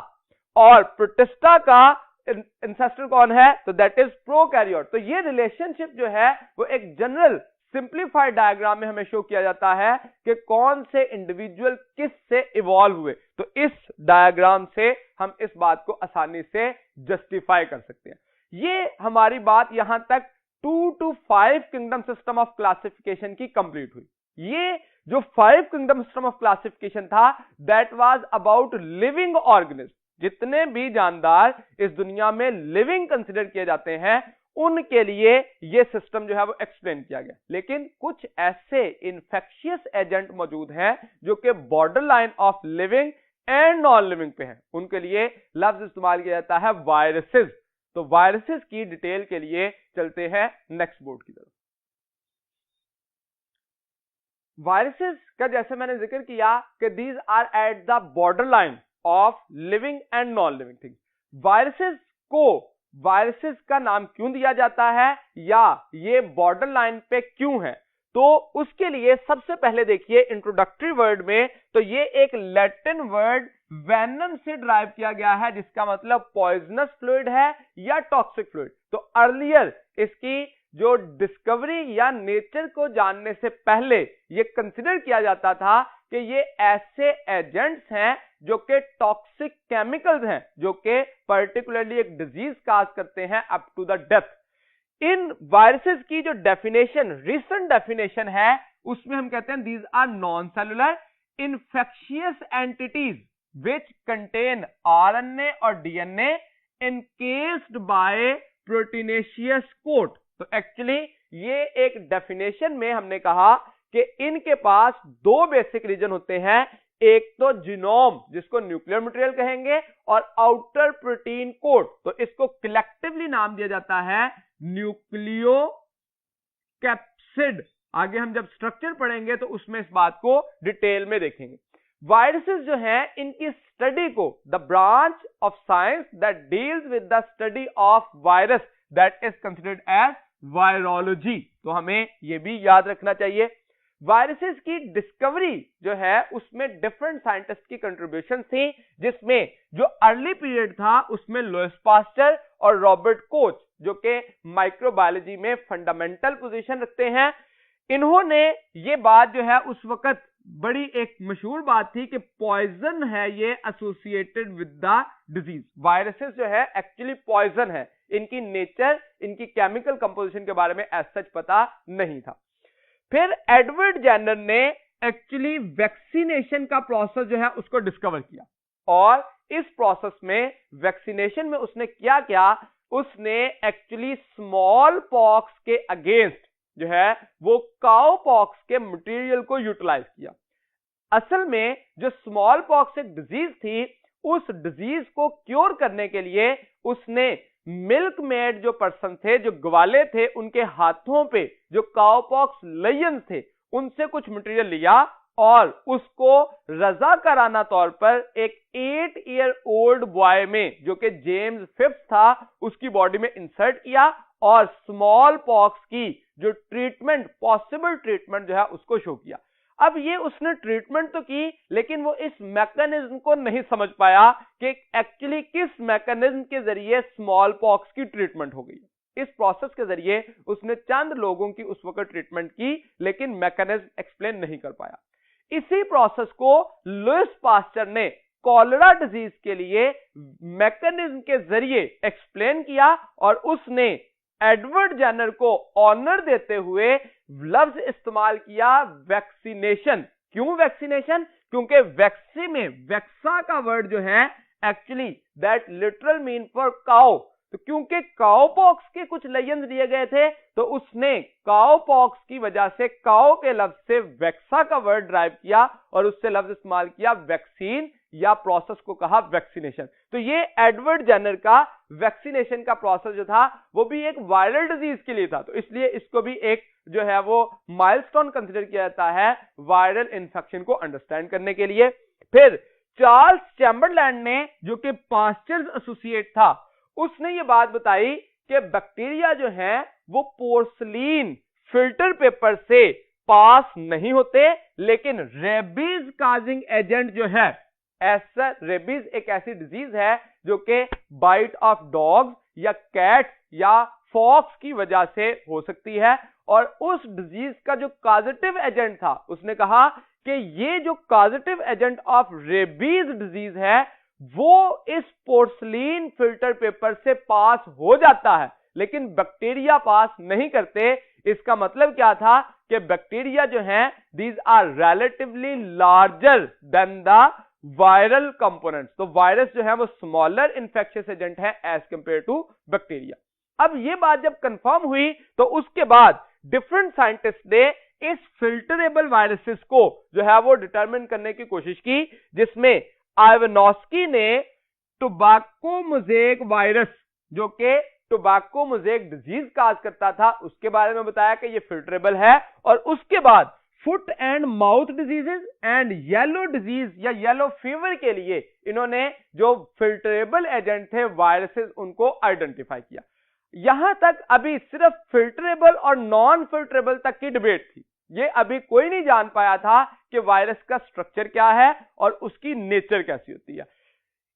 और प्रोटिस्टा का इंसेस्टर कौन है? तो दैट इज प्रोकैरियोट। तो ये रिलेशनशिप जो है वो एक जनरल सिंप्लीफाइड डायग्राम में हमें शो किया जाता है कि कौन से इंडिविजुअल किस से इवॉल्व हुए। तो इस डायग्राम से हम इस बात को आसानी से जस्टिफाई कर सकते हैं। ये हमारी बात यहां तक 2 to 5 kingdom system of classification की कंप्लीट हुई। ये जो 5 किंगडम सिस्टम ऑफ क्लासिफिकेशन था that was about living organism. जितने भी जानदार इस दुनिया में लिविंग कंसिडर किए जाते हैं उनके लिए ये सिस्टम जो है वो एक्सप्लेन किया गया। लेकिन कुछ ऐसे इन्फेक्शियस एजेंट मौजूद हैं जो कि border line of living and non living पे हैं, उनके लिए लफ्ज इस्तेमाल किया जाता है वायरसेस। तो वायरसेस की डिटेल के लिए चलते हैं नेक्स्ट बोर्ड की तरफ। वायरसेस का जैसे मैंने जिक्र किया कि these are at the border line of living and non living things. Viruses को वायरसेस का नाम क्यों दिया जाता है या ये बॉर्डर लाइन पे क्यों है, तो उसके लिए सबसे पहले देखिए इंट्रोडक्टरी वर्ड में, तो ये एक लैटिन वर्ड वेनम से ड्राइव किया गया है जिसका मतलब पॉइजनस फ्लूइड है या टॉक्सिक फ्लूइड। तो अर्लियर इसकी जो डिस्कवरी या नेचर को जानने से पहले ये कंसिडर किया जाता था कि ये ऐसे एजेंट्स हैं जो कि टॉक्सिक केमिकल्स हैं जो कि पर्टिकुलरली एक डिजीज काज करते हैं अप टू द डेथ। इन वायरसेस की जो डेफिनेशन रिसेंट डेफिनेशन है उसमें हम कहते हैं these are non cellular infectious entities which contain RNA और DNA encased by proteinaceous coat. तो एक्चुअली ये एक डेफिनेशन में हमने कहा कि इनके पास दो बेसिक रीजन होते हैं, एक तो जीनोम जिसको न्यूक्लियर मटेरियल कहेंगे और आउटर प्रोटीन कोट, तो इसको कलेक्टिवली नाम दिया जाता है न्यूक्लियो कैप्सिड। आगे हम जब स्ट्रक्चर पढ़ेंगे तो उसमें इस बात को डिटेल में देखेंगे। वायरसेस जो हैं इनकी स्टडी को the branch of science that deals with the study of virus that is considered as virology. तो हमें यह भी याद रखना चाहिए वायरसेस की डिस्कवरी जो है उसमें डिफरेंट साइंटिस्ट की कंट्रीब्यूशन थी, जिसमें जो अर्ली पीरियड था उसमें लुईस पास्चर और रॉबर्ट कोच जो कि माइक्रोबायोलॉजी में फंडामेंटल पोजीशन रखते हैं, इन्होंने ये बात जो है उस वक्त बड़ी एक मशहूर बात थी कि पॉइजन है ये associated with the disease. Viruses जो है एक्चुअली पॉइजन है, इनकी नेचर इनकी केमिकल कंपोजिशन के बारे में एज सच पता नहीं था। फिर एडवर्ड जेनर ने एक्चुअली वैक्सीनेशन का प्रोसेस जो है उसको डिस्कवर किया, और इस प्रोसेस में वैक्सीनेशन में उसने क्या उसने एक्चुअली स्मॉल पॉक्स के अगेंस्ट जो है वो काउ पॉक्स के मटेरियल को यूटिलाइज किया। असल में जो स्मॉल पॉक्स एक डिजीज थी उस डिजीज को क्योर करने के लिए उसने मिल्क मेड जो पर्सन थे जो ग्वाले थे उनके हाथों पे जो काउ पॉक्स लेयंस थे उनसे कुछ मटेरियल लिया और उसको रजाकाराना तौर पर एक 8 ईयर ओल्ड बॉय में, जो कि जेम्स फिफ्थ था, उसकी बॉडी में इंसर्ट किया और स्मॉल पॉक्स की जो ट्रीटमेंट, पॉसिबल ट्रीटमेंट जो है उसको शो किया। अब ये उसने ट्रीटमेंट तो की, लेकिन वो इस मैकेनिज्म को नहीं समझ पाया कि एक्चुअली किस मैकेनिज्म के जरिए स्मॉल पॉक्स की ट्रीटमेंट हो गई। इस प्रोसेस के जरिए उसने चंद लोगों की उस वक्त ट्रीटमेंट की, लेकिन मैकेनिज्म एक्सप्लेन नहीं कर पाया। इसी प्रोसेस को लुइस पास्चर ने कॉलेरा डिजीज के लिए मैकेनिज्म के जरिए एक्सप्लेन किया और उसने एडवर्ड जेनर को ऑनर देते हुए लफ्ज इस्तेमाल किया वैक्सीनेशन। क्यों वैक्सीनेशन? क्योंकि वैक्सी में वैक्सा का वर्ड जो है actually that literal mean for cow. तो क्योंकि काउ पॉक्स के कुछ लेजेंड्स दिए गए थे, तो उसने काउ पॉक्स की वजह से काउ के लफ्ज से वैक्सा का वर्ड ड्राइव किया और उससे लफ्ज इस्तेमाल किया वैक्सीन, या प्रोसेस को कहा वैक्सीनेशन। तो ये एडवर्ड जेनर का वैक्सीनेशन का प्रोसेस जो था वो भी एक वायरल डिजीज के लिए था, तो इसलिए इसको भी एक जो है वो माइलस्टोन कंसीडर किया जाता है वायरल इन्फेक्शन को अंडरस्टैंड करने के लिए। फिर चार्ल्स चैम्बरलैंड ने, जो कि पास्चर्स एसोसिएट था, उसने ये बात बताई कि बैक्टीरिया जो है वो पोर्सलीन फिल्टर पेपर से पास नहीं होते, लेकिन रेबीज काजिंग एजेंट जो है, ऐसा रेबीज एक ऐसी डिजीज है जो कि बाइट ऑफ डॉग्स या कैट्स या फॉक्स की वजह से हो सकती है। और उस डिजीज का जो कॉजेटिव एजेंट था, उसने कहा कि ये जो causative agent of rabies disease है वो इस पोर्सलीन फिल्टर पेपर से पास हो जाता है, लेकिन बैक्टीरिया पास नहीं करते। इसका मतलब क्या था कि बैक्टीरिया जो हैं these are relatively larger than the viral components. तो वायरस जो है वो स्मॉलर इंफेक्शियस एजेंट है एज कंपेयर टू बैक्टीरिया। अब ये बात जब कंफर्म हुई तो उसके बाद डिफरेंट साइंटिस्ट ने इस फिल्टरेबल वायरसेस को जो है वो डिटरमिन करने की कोशिश की, जिसमें आइवानोस्की ने टोबैको मोज़ेक वायरस, जो कि टोबैको मोज़ेक डिजीज काज करता था, उसके बारे में बताया कि ये फिल्टरेबल है। और उसके बाद foot and mouth diseases and yellow disease या येलो फीवर के लिए इन्होंने जो फिल्टरेबल एजेंट थे वायरसेस, उनको आइडेंटिफाई किया। यहां तक अभी सिर्फ फिल्टरेबल और नॉन फिल्टरेबल तक की डिबेट थी। ये अभी कोई नहीं जान पाया था कि वायरस का स्ट्रक्चर क्या है और उसकी नेचर कैसी होती है।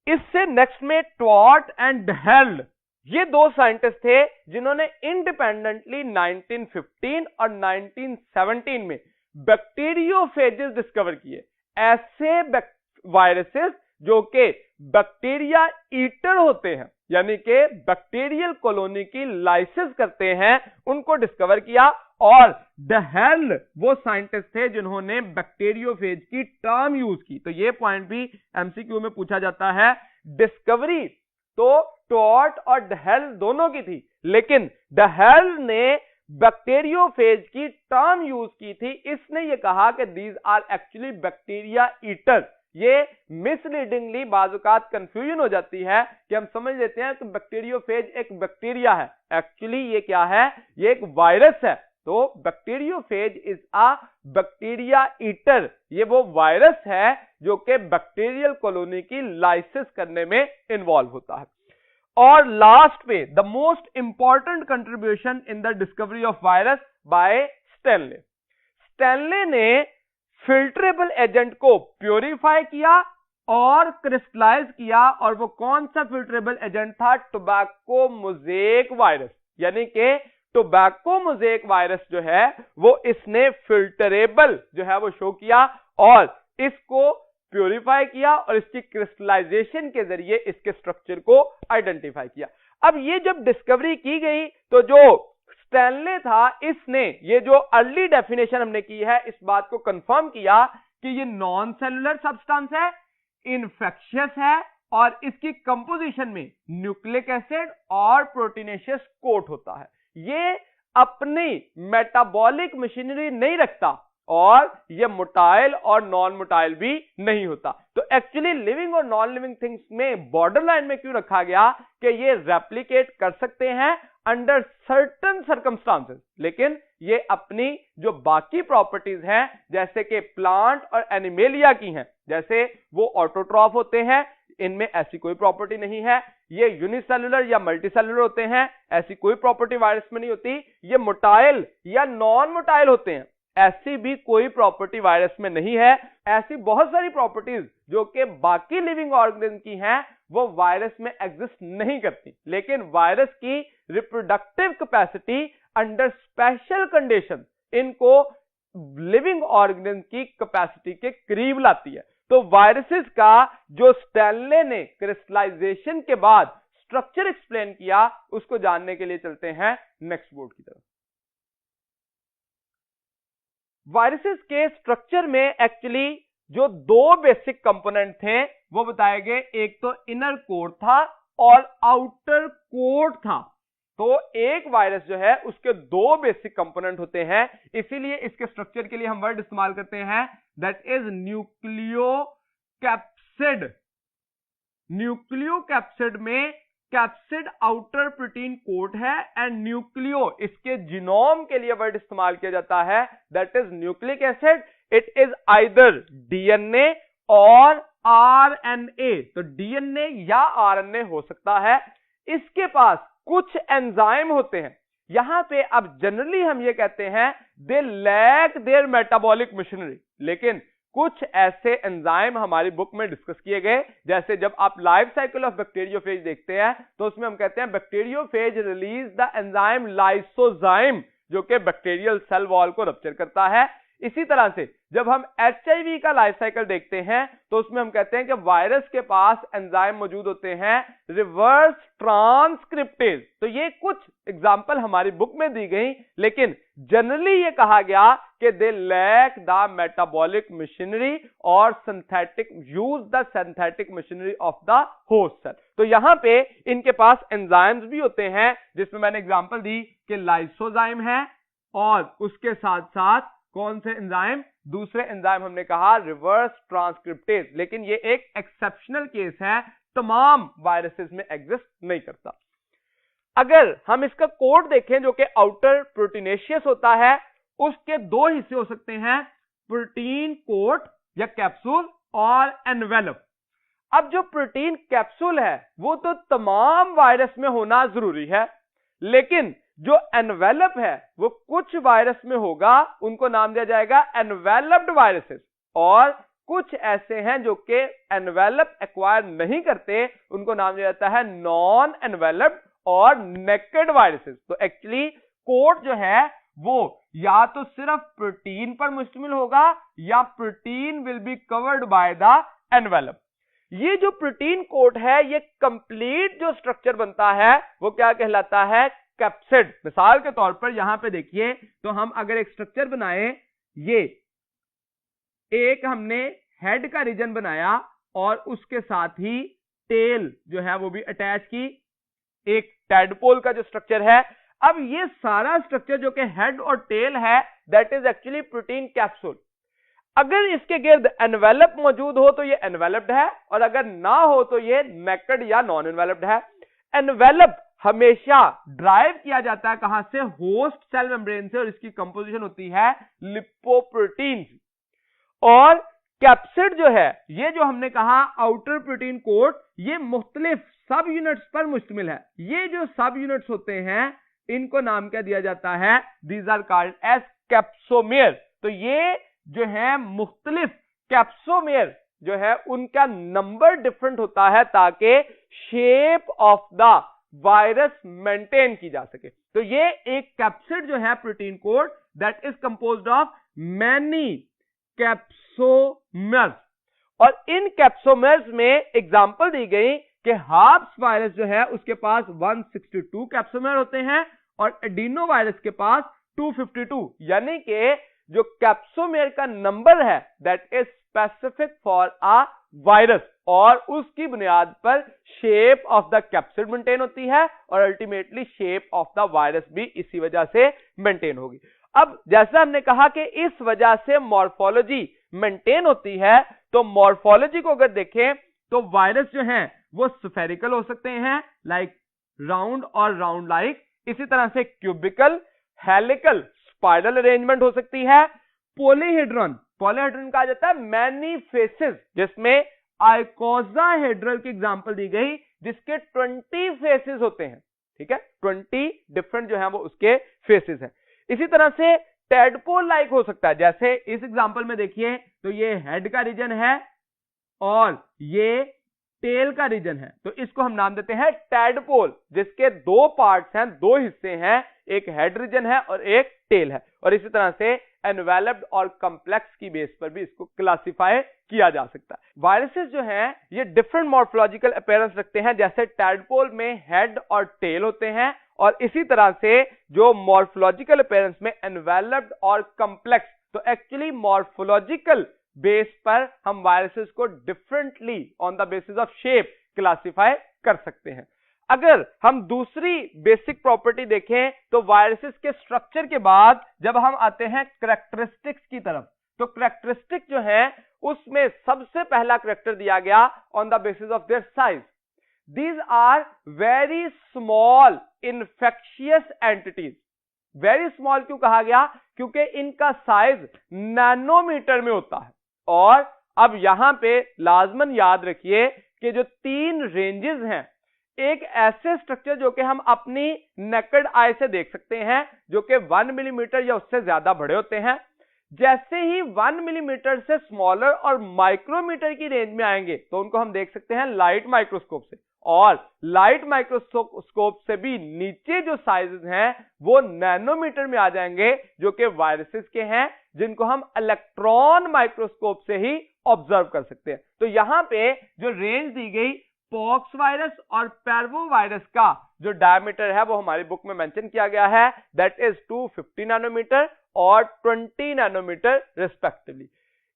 इससे नेक्स्ट में ट्वार्ट एंड डहेल, ये दो साइंटिस्ट थे जिन्होंने इंडिपेंडेंटली 1915 और 1917 में बैक्टीरियोफेजेस डिस्कवर किए। ऐसे वायरसेस जो कि बैक्टीरिया ईटर होते हैं, यानी कि बैक्टीरियल कॉलोनी की लाइसिस करते हैं, उनको डिस्कवर किया। और डहेल वो साइंटिस्ट थे जिन्होंने बैक्टीरियोफेज की टर्म यूज की। तो ये पॉइंट भी एमसीक्यू में पूछा जाता है। डिस्कवरी तो ट्वार्ट और डहेल दोनों की थी, लेकिन डहेल ने बैक्टीरियोफेज की टर्म यूज की थी। इसने ये कहा कि these are actually bacteria eater. ये मिसलीडिंगली बाजुकात कंफ्यूजन हो जाती है कि हम समझ लेते हैं कि बैक्टीरियोफेज एक बैक्टीरिया है, एक्चुअली ये क्या है, ये एक वायरस है। तो bacteriophage is a bacteria eater, ये वो वायरस है जो कि बैक्टीरियल कॉलोनी की लाइसिस करने में इन्वॉल्व होता है। और लास्ट पे the most important contribution in the discovery of virus bye Stanley. Stanley ने फिल्टरेबल एजेंट को प्योरीफाई किया और क्रिस्टलाइज किया, और वो कौन सा फिल्टरेबल एजेंट था? Tobacco mosaic virus. यानी कि टोबैको मोज़ेक वायरस जो है वो इसने फिल्टरेबल जो है वो शो किया और इसको प्योरीफाई किया और इसकी क्रिस्टलाइजेशन के जरिए इसके स्ट्रक्चर को आइडेंटिफाई किया। अब ये जब डिस्कवरी की गई तो जो स्टैनले था, इसने ये जो अर्ली डेफिनेशन हमने की है, इस बात को कंफर्म किया कि ये नॉन सेलुलर सब्सटेंस है, इन्फेक्शियस है और इसकी कंपोजिशन में न्यूक्लिक एसिड और प्रोटीनेशियस कोट होता है। ये अपनी मेटाबॉलिक मशीनरी नहीं रखता और ये मोटाइल और नॉन मोटाइल भी नहीं होता। तो एक्चुअली लिविंग और नॉन लिविंग थिंग्स में बॉर्डर लाइन में क्यों रखा गया कि ये रेप्लिकेट कर सकते हैं अंडर सर्टेन सर्कमस्टांसेस, लेकिन ये अपनी जो बाकी प्रॉपर्टीज हैं जैसे कि प्लांट और एनिमेलिया की हैं, जैसे वो ऑटोट्रॉफ होते हैं, इनमें ऐसी कोई प्रॉपर्टी नहीं है। ये यूनिसेलुलर या मल्टीसेलुलर होते हैं, ऐसी कोई प्रॉपर्टी वायरस में नहीं होती। ये मोटाइल या नॉन मोटाइल होते हैं, ऐसी भी कोई प्रॉपर्टी वायरस में नहीं है। ऐसी बहुत सारी प्रॉपर्टीज जो कि बाकी लिविंग ऑर्गेनिज्म की हैं वो वायरस में एग्जिस्ट नहीं करती, लेकिन वायरस की reproductive capacity under special condition इनको लिविंग ऑर्गेनिज्म की कैपेसिटी के करीब लाती है। तो वायरसेस का जो स्टैनले ने क्रिस्टलाइजेशन के बाद स्ट्रक्चर एक्सप्लेन किया, उसको जानने के लिए चलते हैं नेक्स्ट बोर्ड की तरफ। वायरसेस के स्ट्रक्चर में एक्चुअली जो दो बेसिक कंपोनेंट थे वो बताए गए, एक तो इनर कोर था और आउटर कोर था। तो एक वायरस जो है उसके दो बेसिक कंपोनेंट होते हैं, इसीलिए इसके स्ट्रक्चर के लिए हम वर्ड इस्तेमाल करते हैं दैट इज न्यूक्लियोकैप्सिड। न्यूक्लियोकैप्सिड में कैप्सिड आउटर प्रोटीन कोट है एंड न्यूक्लियो इसके जीनोम के लिए वर्ड इस्तेमाल किया जाता है that is nucleic acid. It is either DNA और आरएनए, तो डीएनए या आरएनए हो सकता है। इसके पास कुछ एंजाइम होते हैं, यहां पे अब जनरली हम ये कहते हैं they lack their metabolic machinery, लेकिन कुछ ऐसे एंजाइम हमारी बुक में डिस्कस किए गए, जैसे जब आप लाइफ साइकिल ऑफ बैक्टीरियोफेज देखते हैं तो उसमें हम कहते हैं bacteriophage release the enzyme lysozyme जो कि बैक्टीरियल सेल वॉल को रप्चर करता है। इसी तरह से जब हम एचआईवी का लाइफ साइकिल देखते हैं तो उसमें हम कहते हैं कि वायरस के पास एंजाइम मौजूद होते हैं रिवर्स ट्रांसक्रिप्टेज। तो ये कुछ एग्जांपल हमारी बुक में दी गई, लेकिन जनरली ये कहा गया कि they lack the metabolic machinery और synthetic use the synthetic machinery of the host cell. तो यहां पे इनके पास एंजाइम्स भी होते हैं, जिसमें मैंने एग्जांपल दी कि लाइसोजाइम है और उसके साथ साथ कौन से एंजाइम, दूसरे एंजाइम हमने कहा रिवर्स ट्रांसक्रिप्टेज, लेकिन ये एक एक्सेप्शनल केस है, तमाम वायरसेस में एग्जिस्ट नहीं करता। अगर हम इसका कोड देखें जो कि आउटर प्रोटीनेशियस होता है, उसके दो हिस्से हो सकते हैं, प्रोटीन कोट या कैप्सूल और एनवेलप। अब जो प्रोटीन कैप्सूल है वो तो तमाम वायरस में होना जरूरी है, लेकिन जो एनवेलप है वो कुछ वायरस में होगा, उनको नाम दिया जाएगा एनवेलप्ड वायरसेस, और कुछ ऐसे हैं जो कि एनवेलप एक्वायर नहीं करते, उनको नाम दिया जाता है नॉन एनवेलप्ड और नेकेड वायरसेस। तो एक्चुअली कोड जो है वो या तो सिर्फ प्रोटीन पर मुश्तमिल होगा या protein will be covered by the envelope. ये जो प्रोटीन कोट है, ये कंप्लीट जो स्ट्रक्चर बनता है वो क्या कहलाता है, कैप्सिड। मिसाल के तौर पर यहां पे देखिए, तो हम अगर एक स्ट्रक्चर बनाए, ये एक हमने हेड का रीजन बनाया और उसके साथ ही टेल जो है वो भी अटैच की, एक टैडपोल का जो स्ट्रक्चर है। अब ये सारा स्ट्रक्चर जो कि हेड और टेल है that is actually protein capsule. अगर इसके गिर्द एनवेलप मौजूद हो तो ये एनवेलप्ड है, और अगर ना हो तो ये नेकेड या नॉन एनवेलप्ड है। एनवेलप हमेशा ड्राइव किया जाता है कहां से, होस्ट सेल मेम्ब्रेन से, और इसकी कंपोजिशन होती है लिपोप्रोटीन। और कैप्सिड जो है, ये जो हमने कहा आउटर प्रोटीन कोट, ये मुख्तलिफ सब यूनिट्स पर मुश्तमिल है। ये जो सब यूनिट्स होते हैं इनको नाम क्या दिया जाता है, these are called as capsomere. तो ये जो है मुख्तलिफ कैप्सोमेयर जो है उनका नंबर डिफरेंट होता है ताकि shape of the virus maintain की जा सके। तो ये एक कैप्सिड जो है protein code that is composed of many capsomeres, और इन कैप्सोमर्स में एग्जांपल दी गई कि हार्प्स वायरस जो है उसके पास 162 कैप्सोमर होते हैं और एडिनो वायरस के पास 252, यानी कि जो कैप्सोमेयर का नंबर है that is specific for a virus, और उसकी बुनियाद पर shape of the capsid maintain होती है और ultimately shape of the virus भी इसी वजह से मेंटेन होगी। अब जैसा हमने कहा कि इस वजह से मॉर्फोलॉजी मेंटेन होती है, तो मॉर्फोलॉजी को अगर देखें तो वायरस जो हैं वो स्फेरिकल हो सकते हैं लाइक राउंड और राउंड लाइक, इसी तरह से क्यूबिकल, हेलिकल, स्पाइरल अरेंजमेंट हो सकती है। पॉलीहेड्रॉन, पॉलीहेड्रॉन कहा जाता है मैनी फेसेस, जिसमें आइकोसाहेड्रल की एग्जांपल दी गई जिसके 20 फेसेस होते हैं, ठीक है, 20 डिफरेंट जो है वो उसके फेसेस हैं। इसी तरह से टैडपोल लाइक हो सकता है, जैसे इस एग्जांपल में देखिए तो ये हेड का रीजन है और ये टेल का रीजन है, तो इसको हम नाम देते हैं टैडपोल, जिसके दो पार्ट्स हैं, दो हिस्से हैं, एक हेड रीजन है और एक टेल है। और इसी तरह से एनवेलप्ड और कॉम्प्लेक्स की बेस पर भी इसको क्लासिफाई किया जा सकता है। वायरसेस जो हैं ये डिफरेंट मॉर्फोलॉजिकल अपीयरेंस रखते हैं, जैसे टैडपोल में हेड और टेल होते हैं, और इसी तरह से जो मॉर्फोलॉजिकल अपीयरेंस में एनवेलप्ड और कॉम्प्लेक्स, तो एक्चुअली मॉर्फोलॉजिकल बेस पर हम वायरसेस को differently on the basis of shape classify कर सकते हैं। अगर हम दूसरी बेसिक प्रॉपर्टी देखें तो वायरसेस के स्ट्रक्चर के बाद जब हम आते हैं कैरेक्टरिस्टिक्स की तरफ, तो कैरेक्टरिस्टिक जो है उसमें सबसे पहला कैरेक्टर दिया गया on the basis of their size. These are very small infectious entities. Very small क्यों कहा गया? क्योंकि इनका साइज नैनोमीटर में होता है। और अब यहां पे लाजमन याद रखिए कि जो 3 रेंजेस हैं, एक ऐसे स्ट्रक्चर जो कि हम अपनी नेकेड आई से देख सकते हैं जो कि 1 मिलीमीटर या उससे ज्यादा बड़े होते हैं, जैसे ही 1 मिलीमीटर से स्मॉलर और माइक्रोमीटर की रेंज में आएंगे तो उनको हम देख सकते हैं लाइट माइक्रोस्कोप से, और लाइट माइक्रोस्कोप से भी नीचे जो साइजेस हैं वो नैनोमीटर में आ जाएंगे, जो कि वायरसेस के हैं, जिनको हम इलेक्ट्रॉन माइक्रोस्कोप से ही ऑब्जर्व कर सकते हैं। तो यहां पे जो रेंज दी गई पॉक्स वायरस और पैरवोवायरस का जो डायमीटर है वो हमारी बुक में मेंशन किया गया है, दैट इज 250 नैनोमीटर और 20 नैनोमीटर रिस्पेक्टिवली।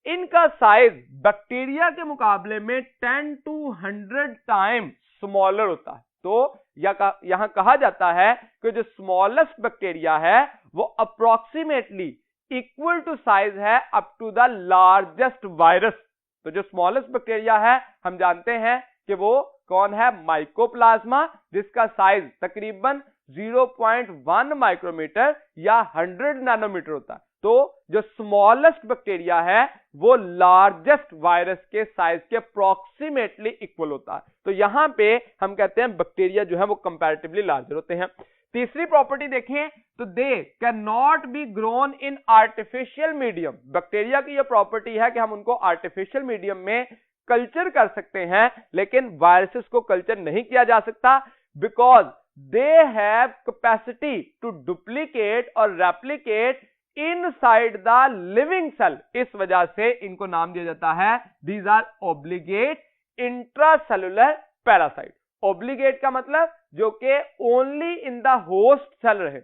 इनका साइज बैक्टीरिया के मुकाबले में 10 to 100 टाइम स्मॉलर होता है। तो यहां कहा जाता है कि जो स्मॉलेस्ट बैक्टीरिया है वो अप्रोक्सीमेटली इक्वल टू साइज है up to the largest virus. तो जो स्मॉलेस्ट बैक्टीरिया है हम जानते हैं कि वो कौन है? माइकोप्लाज्मा, जिसका साइज तकरीबन 0.1 माइक्रोमीटर या 100 नैनोमीटर होता है। तो जो स्मॉलेस्ट बैक्टीरिया है वो लार्जेस्ट वायरस के साइज के अप्रोक्सीमेटली इक्वल होता है। तो यहां पे हम कहते हैं बैक्टीरिया जो है वो कंपैरेटिवली लार्जर होते हैं। तीसरी प्रॉपर्टी देखें तो they can not be grown in artificial medium. Bacteria की यह प्रॉपर्टी है कि हम उनको आर्टिफिशियल मीडियम में कल्चर कर सकते हैं, लेकिन वायरसेस को कल्चर नहीं किया जा सकता, because they have capacity to duplicate और replicate inside the living cell. इस वजह से इनको नाम दिया जाता है these are obligate intracellular parasite. Obligate का मतलब जो कि only in the host cell रहे,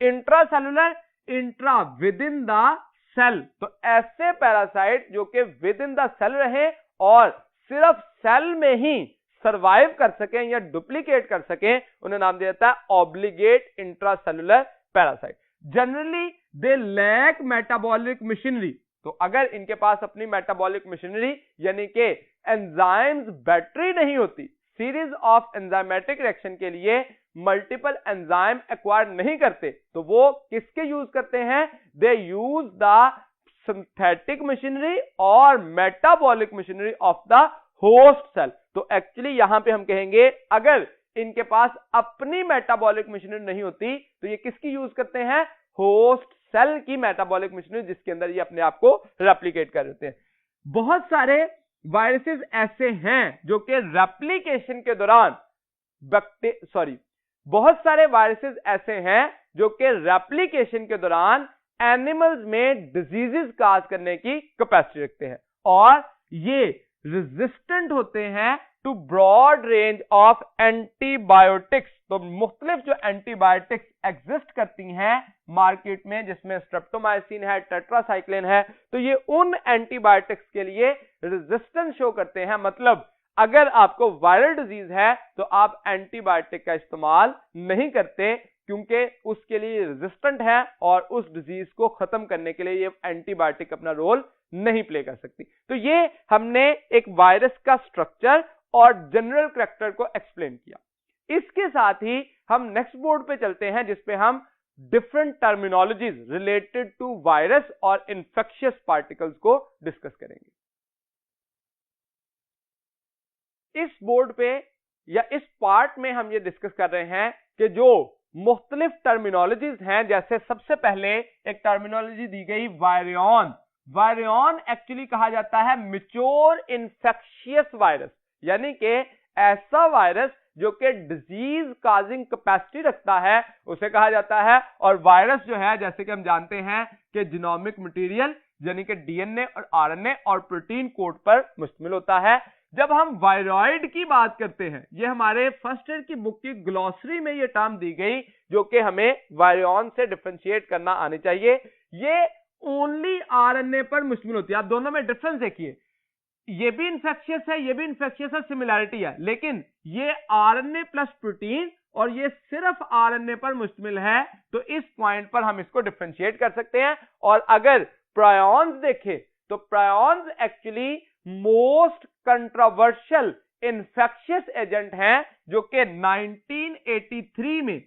intracellular intra within the cell, तो ऐसे पैरासाइट जो कि विद इन द सेल रहे और सिर्फ सेल में ही सरवाइव कर सकें या डुप्लीकेट कर सकें, उन्हें नाम दिया जाता है obligate intracellular parasite. Generally they lack metabolic machinery. तो अगर इनके पास अपनी मेटाबॉलिक मशीनरी यानी कि एंजाइम्स बैटरी नहीं होती, सीरीज ऑफ एंजाइमेटिक रिएक्शन के लिए मल्टीपल एंजाइम एक्वायर नहीं करते, तो वो किसके यूज करते हैं? They use the synthetic machinery और metabolic machinery of the host cell. तो एक्चुअली यहां पे हम कहेंगे अगर इनके पास अपनी मेटाबॉलिक मशीनरी नहीं होती तो ये किसकी यूज करते हैं? होस्ट सेल की मेटाबॉलिक मशीनरी, जिसके अंदर ये अपने आप को रेप्लिकेट कर देते हैं। बहुत सारे वायरसेस ऐसे हैं जो कि रेप्लिकेशन के दौरान बहुत सारे वायरसेस ऐसे हैं जो कि रेप्लिकेशन के दौरान एनिमल्स में डिजीजेस काज करने की कैपेसिटी रखते हैं, और ये रेजिस्टेंट होते हैं to broad range of antibiotics. तो मुख्तलिफ जो एंटीबायोटिक्स एग्जिस्ट करती हैं मार्केट में, जिसमें स्ट्रेप्टोमाइसिन है, टेट्रासाइक्लिन है, तो ये उन एंटीबायोटिक्स के लिए रेजिस्टेंस शो करते हैं। मतलब अगर आपको वायरल डिजीज है तो आप एंटीबायोटिक का इस्तेमाल नहीं करते, क्योंकि उसके लिए रेजिस्टेंट है और उस डिजीज को खत्म करने के लिए ये एंटीबायोटिक अपना रोल नहीं प्ले कर सकती। तो ये हमने एक वायरस का स्ट्रक्चर और जनरल कैरेक्टर को एक्सप्लेन किया। इसके साथ ही हम नेक्स्ट बोर्ड पे चलते हैं, जिसपे हम different terminologies related to virus और इंफेक्शियस पार्टिकल्स को डिस्कस करेंगे। इस बोर्ड पे या इस पार्ट में हम ये डिस्कस कर रहे हैं कि जो मुख्तलिफ टर्मिनोलॉजीज हैं, जैसे सबसे पहले एक टर्मिनोलॉजी दी गई वायरियन। वायरियन एक्चुअली कहा जाता है मैच्योर इन्फेक्शियस वायरस, यानी कि ऐसा वायरस जो कि डिजीज काजिंग कैपेसिटी रखता है उसे कहा जाता है। और वायरस जो है, जैसे कि हम जानते हैं कि जीनोमिक मटेरियल यानी कि डीएनए और आरएनए और प्रोटीन कोड पर मुश्तमिल होता है। जब हम वायरॉइड की बात करते हैं, ये हमारे फर्स्ट ईयर की बुक की ग्लॉसरी में ये टर्म दी गई जो कि हमें वायरियन से डिफरेंशिएट करना आनी चाहिए। ये ओनली आरएनए पर मुश्तमिल होती है। आप दोनों में डिफरेंस देखिए, ये भी इंफेक्शियस है, ये भी इंफेक्शियस है, सिमिलैरिटी है, लेकिन ये आरएनए प्लस प्रोटीन और ये सिर्फ आरएनए पर मुश्तमिल है। तो इस पॉइंट पर हम इसको डिफरेंशिएट कर सकते हैं। और अगर प्रायॉन्स देखें तो prions actually most controversial infectious agent हैं जो कि 1983 में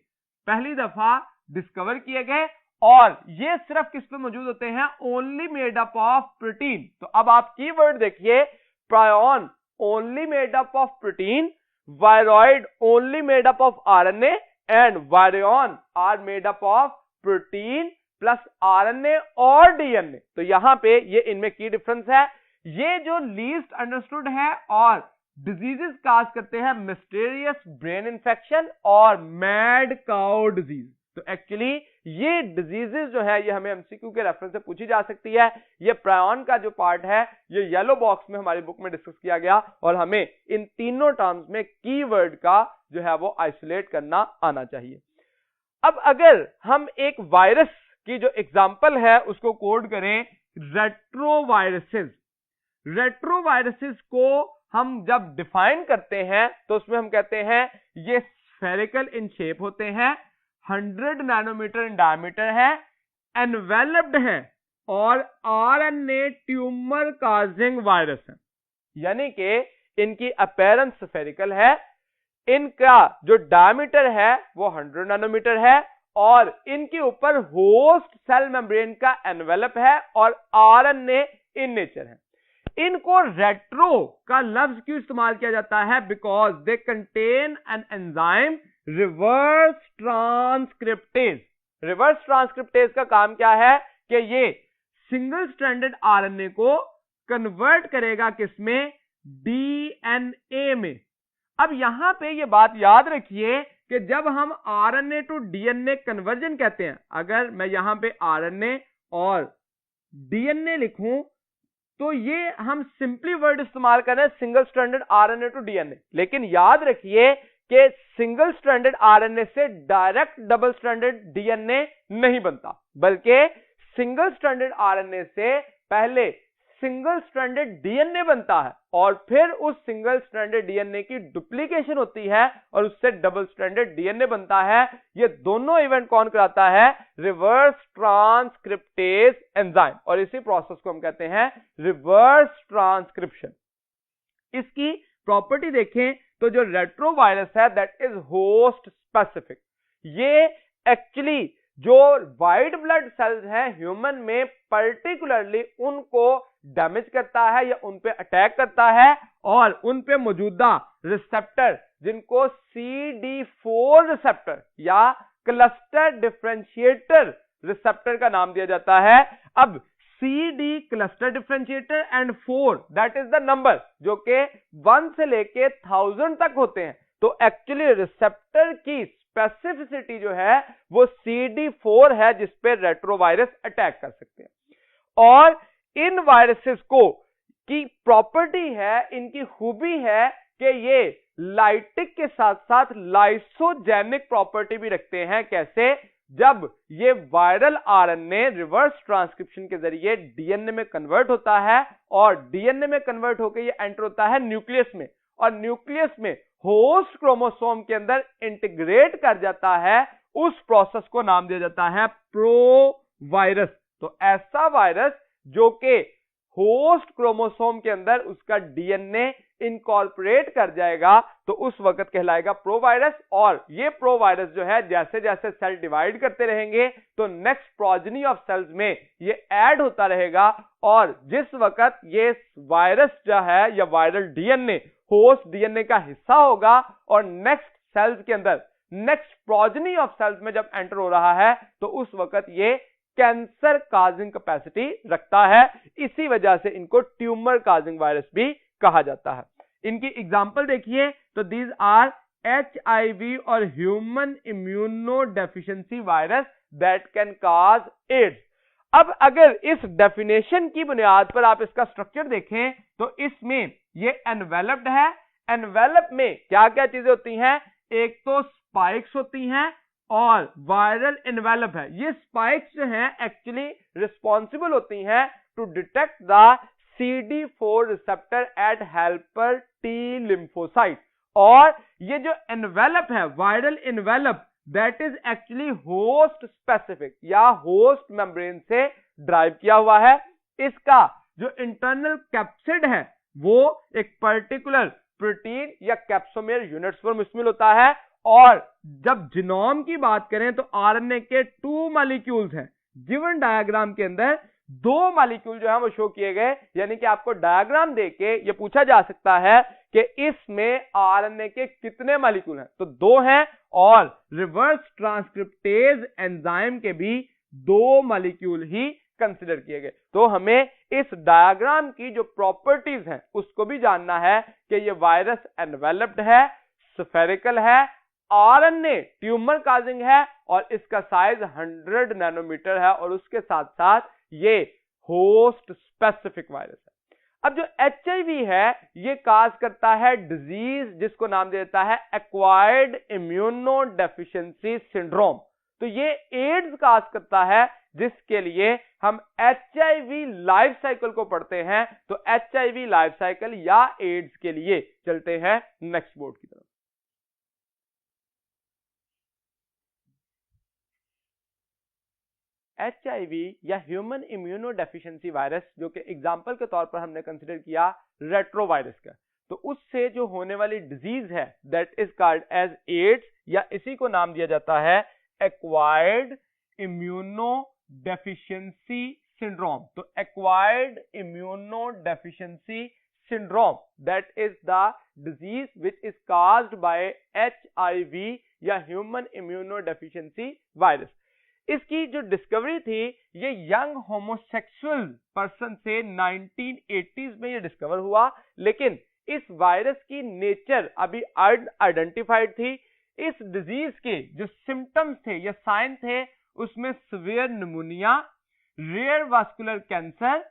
पहली दफा डिस्कवर किए गए। और ये सिर्फ किस पे मौजूद होते हैं? Only made up of protein. तो अब आप कीवर्ड देखिए, prion only made up of protein, viroid only made up of RNA and virion are made up of protein plus RNA और डीएनए। तो यहां पे ये इनमें की डिफरेंस है। ये जो लीस्ट अंडरस्टूड है और डिजीजेस काज करते हैं मिस्टीरियस ब्रेन इंफेक्शन और मैड काउ डिजीज। तो एक्चुअली ये डिजीजेस जो है ये हमें एमसीक्यू के रेफरेंस से पूछी जा सकती है। ये प्रायॉन का जो पार्ट है ये येलो बॉक्स में हमारी बुक में डिस्कस किया गया और हमें इन तीनों टर्म्स में कीवर्ड का जो है वो आइसोलेट करना आना चाहिए। अब अगर हम एक वायरस की जो एग्जांपल है उसको कोड करें, रेट्रोवायरसेस। रेट्रोवायरसेस को हम जब डिफाइन करते हैं तो उसमें हम कहते हैं ये स्फेरिकल इन शेप होते हैं, 100 नैनोमीटर इन डायमीटर है, एनवेलप्ड है और आरएनए ट्यूमर काजिंग वायरस है। यानी कि इनकी अपीयरेंस स्फेरिकल है, इनका जो डायमीटर है वो 100 नैनोमीटर है और इनके ऊपर होस्ट सेल मेम्ब्रेन का एनवेलप है और आरएनए इन नेचर है। इनको रेट्रो का लफ्ज क्यों इस्तेमाल किया जाता है? Because they contain an enzyme reverse transcriptase. Reverse transcriptase का काम क्या है कि ये सिंगल स्ट्रैंडेड आरएनए को कन्वर्ट करेगा किसमें? डीएनए में। अब यहां पे ये बात याद रखिए कि जब हम आरएनए टू डीएनए कन्वर्जन कहते हैं, अगर मैं यहां पे आरएनए और डीएनए लिखूं तो ये हम सिंपली वर्ड इस्तेमाल कर रहे हैं single stranded RNA to DNA, लेकिन याद रखिए कि सिंगल स्ट्रैंडेड आरएनए से डायरेक्ट डबल स्ट्रैंडेड डीएनए नहीं बनता, बल्कि सिंगल स्ट्रैंडेड आरएनए से पहले सिंगल स्ट्रैंडेड डीएनए बनता है और फिर उस सिंगल स्ट्रैंडेड डीएनए की डुप्लीकेशन होती है और उससे डबल स्ट्रैंडेड डीएनए बनता है। ये दोनों इवेंट कौन कराता है? रिवर्स ट्रांसक्रिप्टेज एंजाइम, और इसी प्रोसेस को हम कहते हैं रिवर्स ट्रांसक्रिप्शन। इसकी प्रॉपर्टी देखें तो जो रेट्रोवायरस है दैट इज होस्ट स्पेसिफिक। ये एक्चुअली जो वाइट ब्लड सेल्स हैं ह्यूमन में पर्टिकुलरली उनको डैमेज करता है या उन पे अटैक करता है और उन पे मौजूदा रिसेप्टर जिनको CD4 रिसेप्टर या क्लस्टर डिफरेंशिएटर रिसेप्टर का नाम दिया जाता है। अब CD cluster differentiator and 4 that is the number जो कि 1 से लेके 1000 तक होते हैं। तो एक्चुअली रिसेप्टर की स्पेसिफिसिटी जो है वो CD4 है जिस पे रेट्रोवायरस अटैक कर सकते हैं। और इन वायरसेस को की प्रॉपर्टी है, इनकी खूबी है कि ये लाइटिक के साथ साथ लाइसोजेनिक प्रॉपर्टी भी रखते हैं। कैसे? जब ये वायरल आरएनए रिवर्स ट्रांसक्रिप्शन के जरिए डीएनए में कन्वर्ट होता है और डीएनए में कन्वर्ट होकर ये एंटर होता है न्यूक्लियस में और न्यूक्लियस में होस्ट क्रोमोसोम के अंदर इंटीग्रेट कर जाता है, उस प्रोसेस को नाम दिया जाता है प्रोवायरस। तो ऐसा वायरस जो कि होस्ट क्रोमोसोम के अंदर उसका डीएनए इनकॉर्पोरेट कर जाएगा तो उस वक्त कहलाएगा प्रोवायरस। और ये प्रोवायरस जो है जैसे जैसे सेल डिवाइड करते रहेंगे तो नेक्स्ट प्रोजेनी ऑफ सेल्स में ये ऐड होता रहेगा, और जिस वक्त ये वायरस जो है या वायरल डीएनए होस्ट डीएनए का हिस्सा होगा और नेक्स्ट सेल्स के अंदर नेक्स्ट प्रोजेनी ऑफ सेल्स में जब एंटर हो रहा है तो उस वक्त ये कैंसर काजिंग कैपेसिटी रखता है। इसी वजह से इनको ट्यूमर काजिंग वायरस भी कहा जाता है। इनकी एग्जांपल देखिए तो दीज आर HIV और human immuno deficiency virus that can cause AIDS. अब अगर इस डेफिनेशन की बुनियाद पर आप इसका स्ट्रक्चर देखें तो इसमें ये एनवेलप्ड है। एनवेलप में क्या क्या चीजें होती हैं, एक तो स्पाइक्स होती हैं और वायरल एनवेलप है। ये स्पाइक्स जो हैं एक्चुअली रिस्पॉन्सिबल होती हैं to detect the CD4 receptor at helper T lymphocyte. और ये जो एनवेलप है viral envelope that is actually host specific या होस्ट मेम्ब्रेन से ड्राइव किया हुआ है। इसका जो इंटरनल कैप्सिड है वो एक पर्टिकुलर प्रोटीन या कैप्सोमेर यूनिट्स पर मुश्तमिल होता है। और जब जीनोम की बात करें तो आरएनए के 2 मॉलिक्यूल्स हैं। गिवन डायग्राम के अंदर 2 मॉलिक्यूल जो है वो शो किए गए, यानी कि आपको डायग्राम देके ये पूछा जा सकता है कि इसमें आरएनए के कितने मॉलिक्यूल हैं, तो 2 हैं। और रिवर्स ट्रांसक्रिप्टेज एंजाइम के भी 2 मॉलिक्यूल ही कंसिडर किए गए। तो हमें इस डायग्राम की जो प्रॉपर्टीज हैं उसको भी जानना है कि ये वायरस एनवेलप्ड है, स्फेरिकल है, आरएनए ट्यूमर काजिंग है और इसका साइज 100 नैनोमीटर है, और उसके साथ साथ ये होस्ट स्पेसिफिक वायरस है। अब जो HIV है ये काज करता है डिजीज जिसको नाम दे देता है एक्वायर्ड इम्यूनो डेफिशिएंसी सिंड्रोम। तो ये एड्स काज करता है जिसके लिए हम HIV लाइफ साइकिल को पढ़ते हैं। तो HIV लाइफ साइकिल या एड्स के लिए चलते हैं नेक्स्ट बोर्ड की तरफ। HIV या ह्यूमन इम्यूनो डेफिशिएंसी वायरस, जो कि एग्जांपल के तौर पर हमने कंसिडर किया रेट्रोवायरस का, तो उससे जो होने वाली डिजीज है that is called as AIDS, या इसी को नाम दिया जाता है एक्वायर्ड इम्यूनो डेफिशिएंसी सिंड्रोम। तो acquired immuno deficiency syndrome that is the disease which is caused by HIV या ह्यूमन इम्यूनो डेफिशिएंसी वायरस। इसकी जो डिस्कवरी थी ये यंग होमोसेक्सुअल पर्सन से 1980s में ये डिस्कवर हुआ, लेकिन इस वायरस की नेचर अभी आइडेंटिफाइड थी। इस डिजीज के जो सिम्टम्स थे या साइन थे उसमें severe pneumonia, rare vascular cancer,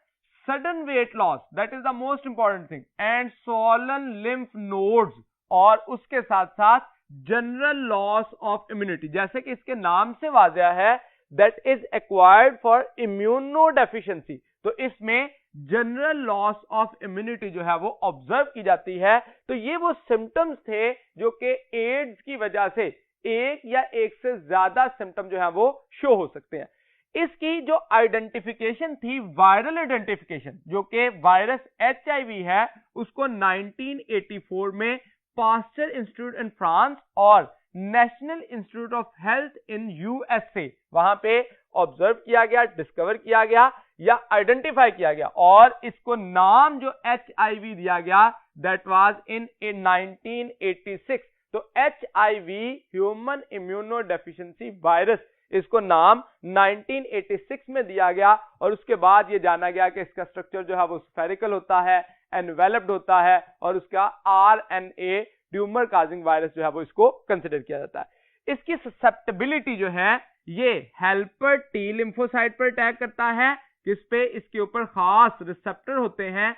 sudden weight loss that is the most important thing, and swollen lymph nodes, और उसके साथ साथ जनरल लॉस ऑफ इम्यूनिटी। जैसे कि इसके नाम से वाज़ेह है that is acquired for immuno deficiency, तो इसमें जनरल लॉस ऑफ इम्यूनिटी जो है वो ऑब्जर्व की जाती है। तो ये वो सिम्टम्स थे जो कि एड्स की वजह से एक या एक से ज्यादा सिम्टम जो है वो शो हो सकते हैं। इसकी जो आइडेंटिफिकेशन थी वायरल आइडेंटिफिकेशन, जो कि वायरस HIV है, उसको 1984 में पास्चर इंस्टीट्यूट इन फ्रांस और national institute of health in USA वहां पे ऑब्जर्व किया गया, डिस्कवर किया गया या आइडेंटिफाई किया गया, और इसको नाम जो HIV दिया गया दैट वाज इन 1986। तो HIV human immuno deficiency virus, इसको नाम 1986 में दिया गया, और उसके बाद ये जाना गया कि इसका स्ट्रक्चर जो है वो स्फेरिकल होता है, एनवेलप्ड होता है, और उसका RNA ट्यूमर काजिंग वायरस जो है वो इसको कंसिडर किया जाता है। इसकी ससेप्टेबिलिटी जो है ये हेल्पर टी लिम्फोसाइट पर अटैक करता है, किस पे, इसके ऊपर खास रिसेप्टर होते हैं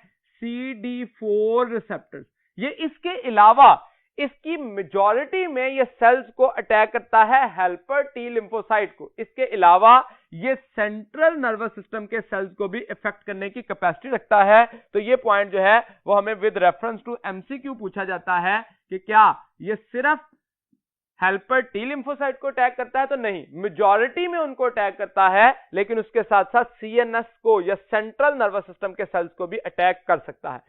CD4 रिसेप्टर्स। ये इसके अलावा इसकी मेजॉरिटी में ये सेल्स को अटैक करता है हेल्पर टी लिम्फोसाइट को। इसके अलावा ये सेंट्रल नर्वस सिस्टम के सेल्स को भी इफेक्ट करने की कैपेसिटी रखता है। तो ये पॉइंट जो है वो हमें विद रेफरेंस टू MCQ पूछा जाता है कि क्या ये सिर्फ हेल्पर टी लिम्फोसाइट को अटैक करता है, तो नहीं, मेजॉरिटी में उनको अटैक करता है, लेकिन उसके साथ साथ CNS को या सेंट्रल नर्वस सिस्टम के सेल्स को भी अटैक कर सकता है।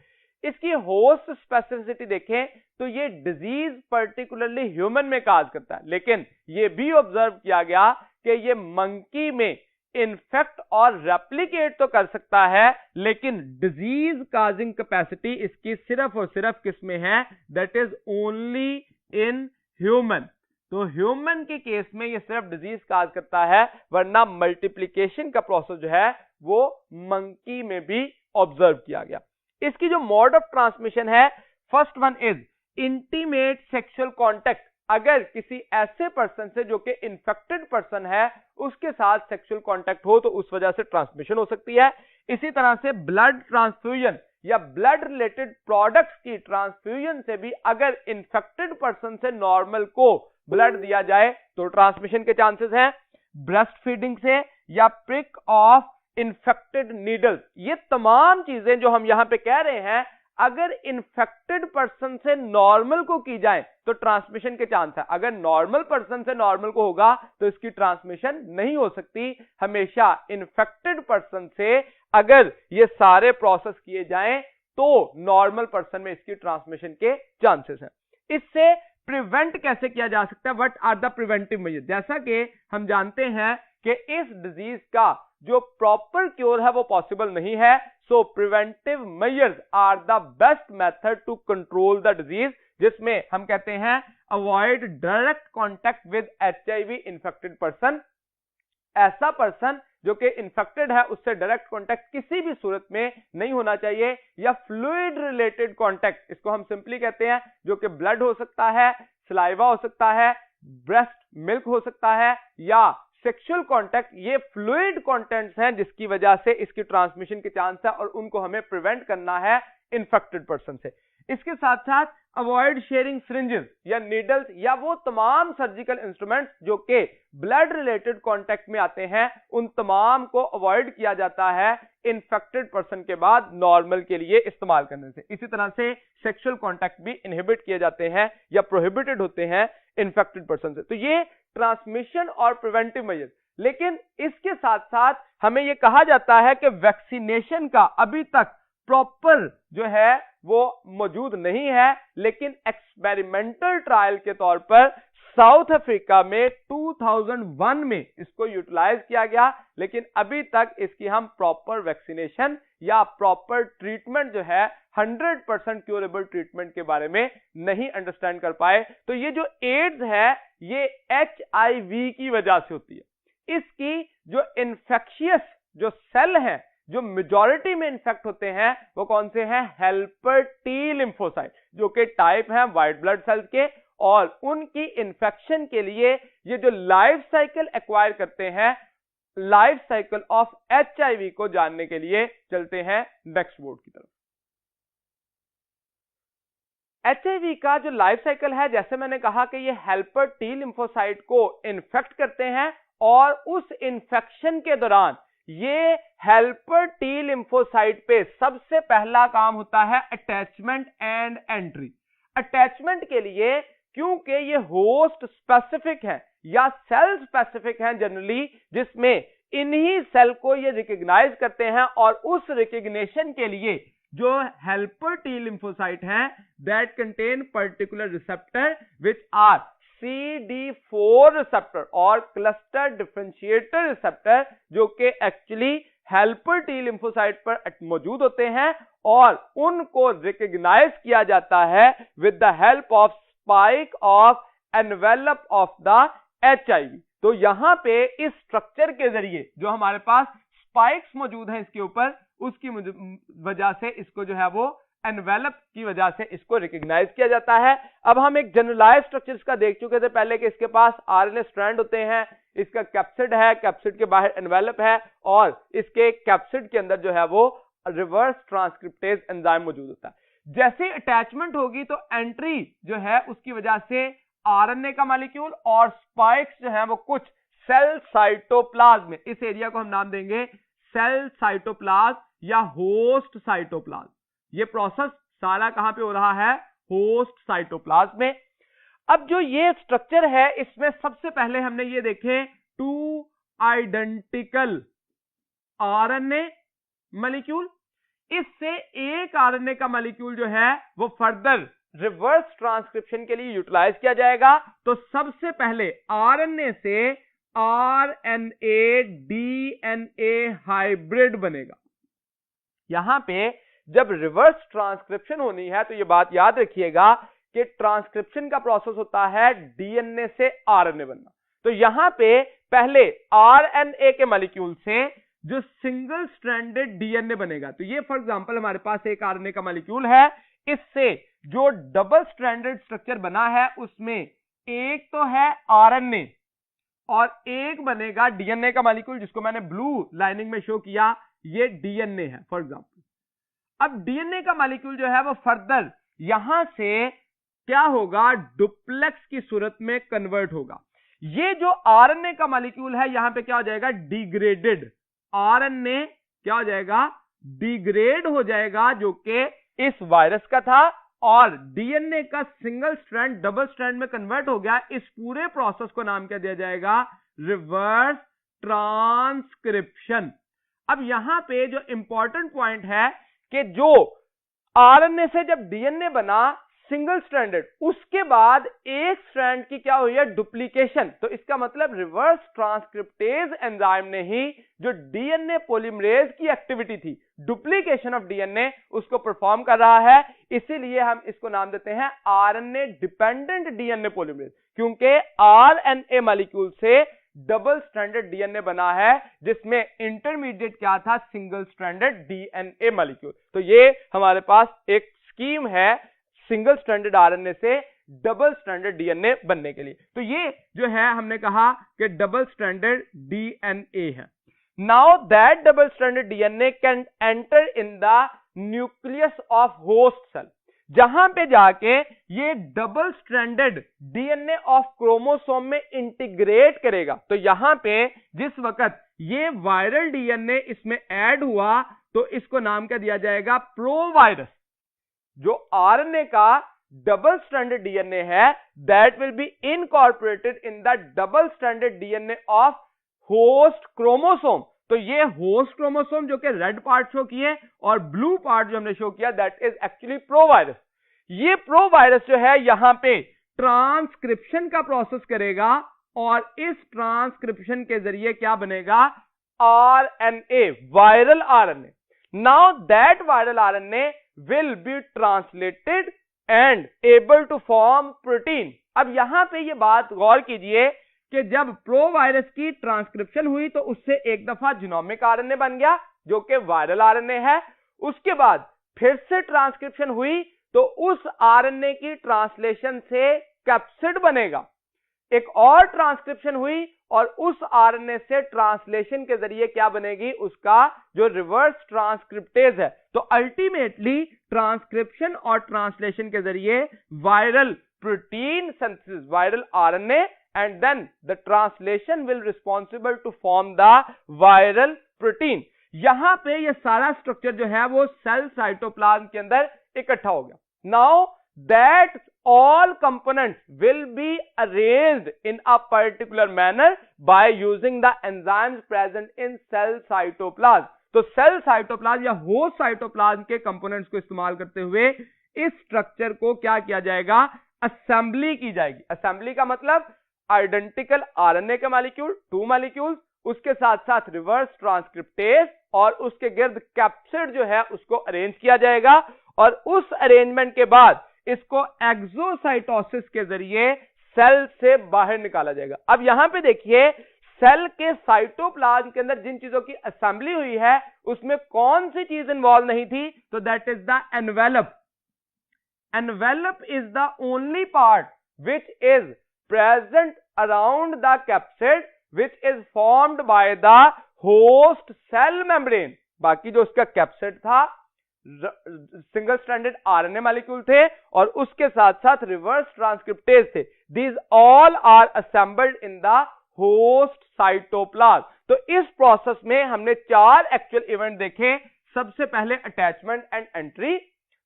इसकी होस्ट स्पेसिफिसिटी देखें तो ये डिजीज पर्टिकुलरली ह्यूमन में काज करता है, लेकिन ये भी ऑब्जर्व किया गया कि ये मंकी में इन्फेक्ट और रेप्लिकेट तो कर सकता है, लेकिन डिजीज काजिंग कैपेसिटी इसकी सिर्फ और सिर्फ किस में है, that is only in human. तो ह्यूमन के केस में ये सिर्फ डिजीज काज करता है, वरना मल्टीप्लिकेशन का प्रोसेस जो है वो मंकी में भी ऑब्जर्व किया गया। इसकी जो मोड ऑफ ट्रांसमिशन है, first one is intimate sexual contact. अगर किसी ऐसे पर्सन से जो कि इन्फेक्टेड पर्सन है उसके साथ सेक्सुअल कांटेक्ट हो तो उस वजह से ट्रांसमिशन हो सकती है। इसी तरह से ब्लड ट्रांसफ्यूजन या ब्लड रिलेटेड प्रोडक्ट्स की ट्रांसफ्यूजन से भी अगर इन्फेक्टेड पर्सन से नॉर्मल को ब्लड दिया जाए तो ट्रांसमिशन के चांसेस हैं। ब्रेस्ट फीडिंग से या प्रिक ऑफ इन्फेक्टेड नीडल्स, ये तमाम चीजें जो हम यहां पे कह रहे हैं अगर इन्फेक्टेड पर्सन से नॉर्मल को की जाए तो ट्रांसमिशन के चांस है। अगर नॉर्मल पर्सन से नॉर्मल को होगा तो इसकी ट्रांसमिशन नहीं हो सकती। हमेशा इन्फेक्टेड पर्सन से अगर ये सारे प्रोसेस किए जाएं तो नॉर्मल पर्सन में इसकी ट्रांसमिशन के चांसेस हैं। इससे प्रिवेंट कैसे किया जा सकता है, what are the preventive measure. जैसा कि हम जानते हैं कि इस डिजीज का जो प्रॉपर क्योर है वो पॉसिबल नहीं है, so preventive measures are the best method to control the disease, जिसमें हम कहते हैं avoid direct contact with HIV infected person. ऐसा पर्सन जो कि इन्फेक्टेड है उससे डायरेक्ट कॉन्टैक्ट किसी भी सूरत में नहीं होना चाहिए, या फ्लूइड रिलेटेड कॉन्टैक्ट, इसको हम सिंपली कहते हैं, जो कि ब्लड हो सकता है, सलाइवा हो सकता है, ब्रेस्ट मिल्क हो सकता है, या सेक्सुअल कांटेक्ट। ये फ्लूइड कंटेंट्स हैं जिसकी वजह से इसकी ट्रांसमिशन के चांस है और उनको हमें प्रिवेंट करना है इन्फेक्टेड पर्सन से। इसके साथ साथ अवॉइड शेयरिंग सिरिंजेस या नीडल्स या वो तमाम सर्जिकल इंस्ट्रूमेंट्स जो कि ब्लड रिलेटेड कांटेक्ट में आते हैं, उन तमाम को अवॉइड किया जाता है इन्फेक्टेड पर्सन के बाद नॉर्मल के लिए इस्तेमाल करने से। इसी तरह से सेक्सुअल कांटेक्ट भी इनहिबिट किए जाते हैं या प्रोहिबिटेड होते हैं इन्फेक्टेड पर्सन से। तो ये ट्रांसमिशन और प्रिवेंटिव मेजर्स। लेकिन इसके साथ साथ हमें यह कहा जाता है कि वैक्सीनेशन का अभी तक प्रॉपर जो है वो मौजूद नहीं है, लेकिन एक्सपेरिमेंटल ट्रायल के तौर पर साउथ अफ्रीका में 2001 में इसको यूटिलाइज किया गया, लेकिन अभी तक इसकी हम प्रॉपर वैक्सीनेशन या प्रॉपर ट्रीटमेंट जो है 100% क्यूरेबल ट्रीटमेंट के बारे में नहीं अंडरस्टैंड कर पाए। तो ये जो एड्स है ये HIV की वजह से होती है। इसकी जो इन्फेक्शियस जो सेल हैं जो मेजॉरिटी में इन्फेक्ट होते हैं वो कौन से हैं, हेल्पर टी लिम्फोसाइट, जो कि टाइप हैं व्हाइट ब्लड सेल्स के, और उनकी इन्फेक्शन के लिए ये जो लाइफ साइकिल एक्वायर करते हैं, लाइफ साइकिल ऑफ HIV को जानने के लिए चलते हैं नेक्स्ट बोर्ड की तरफ। HIV का जो लाइफ साइकिल है, जैसे मैंने कहा कि ये हेल्पर टी लिम्फोसाइट को इन्फेक्ट करते हैं और उस इन्फेक्शन के दौरान ये हेल्पर टी लिम्फोसाइट पे सबसे पहला काम होता है अटैचमेंट एंड एंट्री। अटैचमेंट के लिए, क्योंकि ये होस्ट स्पेसिफिक है या सेल स्पेसिफिक है जनरली, जिसमें इन्हीं सेल को ये रिकॉग्नाइज करते हैं और उस रिकॉग्निशन के लिए जो हेल्पर टी लिम्फोसाइट हैं that contain particular receptor which are CD4 receptor और क्लस्टर डिफरेंशिएटर रिसेप्टर, जो कि एक्चुअली हेल्पर टी लिम्फोसाइट पर मौजूद होते हैं और उनको रिकॉग्नाइज किया जाता है with the help of spike of envelope of the HIV। तो यहां पे इस स्ट्रक्चर के जरिए जो हमारे पास स्पाइक्स मौजूद हैं इसके ऊपर, उसकी वजह से इसको जो है वो एनवेलप की वजह से इसको रिकॉग्नाइज किया जाता है। अब हम एक जनरलाइज स्ट्रक्चर इसका देख चुके थे पहले कि इसके पास RNA स्ट्रैंड होते हैं, इसका कैप्सिड है, कैप्सिड के बाहर एनवेलप है और इसके कैप्सिड के अंदर जो है वो रिवर्स ट्रांसक्रिप्टेज एंजाइम मौजूद होता है। जैसे अटैचमेंट होगी तो एंट्री जो है उसकी वजह से RNA का मॉलिक्यूल और स्पाइक्स जो है वो कुछ सेल साइटोप्लाज्म में, इस एरिया को हम नाम देंगे सेल साइटोप्लाज्म या होस्ट साइटोप्लाज्म। ये प्रोसेस सारा कहां पे हो रहा है, होस्ट साइटोप्लाज्म में। अब जो ये स्ट्रक्चर है इसमें सबसे पहले हमने ये देखे 2 आइडेंटिकल RNA मॉलिक्यूल। इससे एक आरएनए का मॉलिक्यूल जो है वो फर्दर रिवर्स ट्रांसक्रिप्शन के लिए यूटिलाइज किया जाएगा। तो सबसे पहले आरएनए से आरएनए डीएनए हाइब्रिड बनेगा। यहां पे जब रिवर्स ट्रांसक्रिप्शन होनी है तो ये बात याद रखिएगा कि ट्रांसक्रिप्शन का प्रोसेस होता है डीएनए से आरएनए बनना। तो यहां पे पहले आरएनए के मॉलिक्यूल से जो सिंगल स्ट्रैंडेड डीएनए बनेगा, तो ये फॉर एग्जांपल हमारे पास एक आरएनए का मॉलिक्यूल है, इससे जो डबल स्ट्रैंडेड स्ट्रक्चर बना है उसमें एक तो है आरएनए और एक बनेगा डीएनए का मॉलिक्यूल, जिसको मैंने ब्लू लाइनिंग में शो किया, ये डीएनए है फॉर एग्जांपल। अब डीएनए का मॉलिक्यूल जो है वो फर्दर यहां से क्या होगा, डुप्लेक्स की सूरत में कन्वर्ट होगा। ये जो आरएनए का मॉलिक्यूल है यहां पे क्या हो जाएगा, डिग्रेडेड। आरएनए क्या हो जाएगा, डिग्रेड हो जाएगा, जो कि इस वायरस का था, और डीएनए का सिंगल स्ट्रैंड डबल स्ट्रैंड में कन्वर्ट हो गया। इस पूरे प्रोसेस को नाम क्या दिया जाएगा, रिवर्स ट्रांसक्रिप्शन। अब यहां पे जो इंपॉर्टेंट पॉइंट है कि जो आरएनए से जब डीएनए बना सिंगल स्ट्रैंडेड, उसके बाद एक स्ट्रैंड की क्या हुई है, डुप्लीकेशन। तो इसका मतलब रिवर्स ट्रांसक्रिप्टेज एंजाइम ने ही जो डीएनए पॉलीमरेज की एक्टिविटी थी, डुप्लीकेशन ऑफ डीएनए, उसको परफॉर्म कर रहा है। इसीलिए हम इसको नाम देते हैं आरएनए डिपेंडेंट डीएनए पॉलीमरेज, क्योंकि आरएनए मॉलिक्यूल से डबल स्ट्रैंडेड डीएनए बना है, जिसमें इंटरमीडिएट क्या था, सिंगल स्ट्रैंडेड डीएनए मॉलिक्यूल। तो ये हमारे पास एक स्कीम है सिंगल स्ट्रैंडेड आरएनए से डबल स्ट्रैंडेड डीएनए बनने के लिए। तो ये जो है हमने कहा कि डबल स्ट्रैंडेड डीएनए है। Now that double stranded DNA can enter in the nucleus of host cell, जहां पे जाके ये double stranded DNA of chromosome में इंटीग्रेट करेगा। तो यहां पे जिस वक्त ये वायरल डीएनए इसमें ऐड हुआ तो इसको नाम क्या दिया जाएगा, प्रोवायरस। जो आरएनए का डबल स्ट्रैंडेड डीएनए है that will be incorporated in the double stranded DNA of host chromosome. तो ये होस्ट क्रोमोसोम जो कि रेड पार्ट शो किए और ब्लू पार्ट जो हमने शो किया दैट इज एक्चुअली प्रोवायरस। ये प्रोवायरस जो है यहां पे ट्रांसक्रिप्शन का प्रोसेस करेगा और इस ट्रांसक्रिप्शन के जरिए क्या बनेगा, RNA, viral RNA. Now that viral RNA will be translated and able to form protein। अब यहां पे ये बात गौर कीजिए कि जब प्रोवायरस की ट्रांसक्रिप्शन हुई तो उससे एक दफा जीनोमिक आरएनए बन गया जो कि वायरल आरएनए है। उसके बाद फिर से ट्रांसक्रिप्शन हुई तो उस आरएनए की ट्रांसलेशन से कैप्सिड बनेगा। एक और ट्रांसक्रिप्शन हुई और उस आरएनए से ट्रांसलेशन के जरिए क्या बनेगी, उसका जो रिवर्स ट्रांसक्रिप्टेज है। तो अल्टीमेटली ट्रांसक्रिप्शन और ट्रांसलेशन के जरिए viral protein synthesis, viral RNA, and then the translation will responsible to form the viral protein. यहां पे ये सारा स्ट्रक्चर जो है वो सेल साइटोप्लाज्म के अंदर इकट्ठा हो गया। Now that all components will be arranged in a particular manner by using the enzymes present in cell cytoplasm। तो सेल साइटोप्लाज्म या होस्ट साइटोप्लाज्म के कंपोनेंट्स को इस्तेमाल करते हुए इस स्ट्रक्चर को क्या किया जाएगा, असेंबली की जाएगी। असेंबली का मतलब आइडेंटिकल आरएनए के मॉलिक्यूल, 2 मॉलिक्यूल्स, उसके साथ साथ रिवर्स ट्रांसक्रिप्टेज और उसके गिर्द कैप्सिड जो है उसको अरेंज किया जाएगा और उस अरेंजमेंट के बाद इसको एक्सोसाइटोसिस के जरिए सेल से बाहर निकाला जाएगा। अब यहां पे देखिए सेल के साइटोप्लाज्म के अंदर जिन चीजों की असेंबली हुई है उसमें कौन सी चीज इन्वॉल्व नहीं थी, तो that is the envelope. Envelope is the only part which is present around the capsid which is formed by the host cell membrane. बाकी जो उसका कैप्सिड था सिंगल स्ट्रैंडेड आरएनए मॉलिक्यूल थे और उसके साथ साथ रिवर्स ट्रांसक्रिप्टेज थे। These all are assembled in the host cytoplasm. तो इस प्रोसेस में हमने 4 एक्चुअल इवेंट देखे। सबसे पहले अटैचमेंट एंड एंट्री,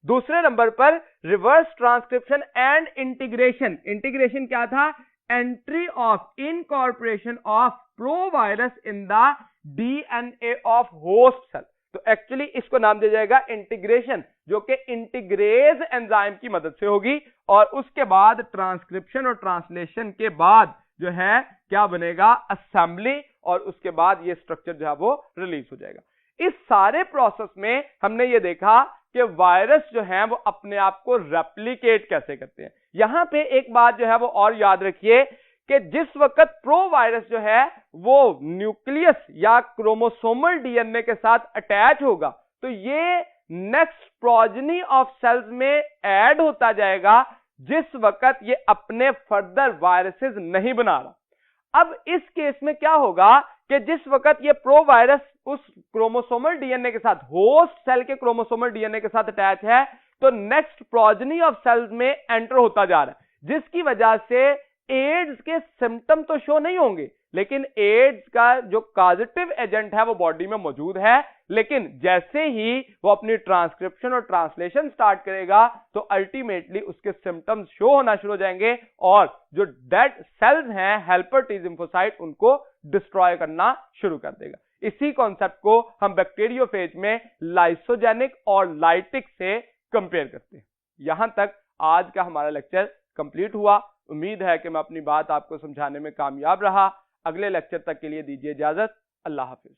दूसरे नंबर पर reverse transcription and integration. Integration क्या था, entry of incorporation of provirus in the DNA of host cell. तो एक्चुअली इसको नाम दिया जाएगा इंटीग्रेशन, जो कि इंटीग्रेज एंजाइम की मदद से होगी। और उसके बाद ट्रांसक्रिप्शन और ट्रांसलेशन के बाद जो है क्या बनेगा, असेंबली, और उसके बाद ये स्ट्रक्चर जो है वो रिलीज हो जाएगा। इस सारे प्रोसेस में हमने ये देखा कि वायरस जो है वो अपने आप को रेप्लिकेट कैसे करते हैं। यहां पे एक बात जो है वो और याद रखिए कि जिस वक्त प्रो वायरस जो है वो न्यूक्लियस या क्रोमोसोमल डीएनए के साथ अटैच होगा, तो ये नेक्स्ट प्रोजेनी ऑफ सेल्स में ऐड होता जाएगा जिस वक्त ये अपने फर्दर वायरसेस नहीं बना रहा। अब इस केस में क्या होगा कि जिस वक्त ये प्रो वायरस उस क्रोमोसोमल डीएनए के साथ, होस्ट सेल के क्रोमोसोमल डीएनए के साथ अटैच है, तो नेक्स्ट प्रोजेनी ऑफ सेल्स में एंटर होता जा रहा है, जिसकी वजह से एड्स के सिम्टम तो शो नहीं होंगे, लेकिन एड्स का जो कॉजेटिव एजेंट है वो बॉडी में मौजूद है। लेकिन जैसे ही वो अपनी ट्रांसक्रिप्शन और ट्रांसलेशन स्टार्ट करेगा तो अल्टीमेटली उसके सिम्टम्स शो होना शुरू हो जाएंगे और जो डेड सेल्स हैं, हेल्पर टी लिम्फोसाइट, उनको डिस्ट्रॉय करना शुरू कर देगा। इसी कॉन्सेप्ट को हम बैक्टीरियोफेज में लाइसोजेनिक और लाइटिक से कंपेयर करते हैं। यहां तक आज का हमारा लेक्चर कंप्लीट हुआ। उम्मीद है कि मैं अपनी बात आपको समझाने में कामयाब रहा। अगले लेक्चर तक के लिए दीजिए इजाजत। अल्लाह हाफिज।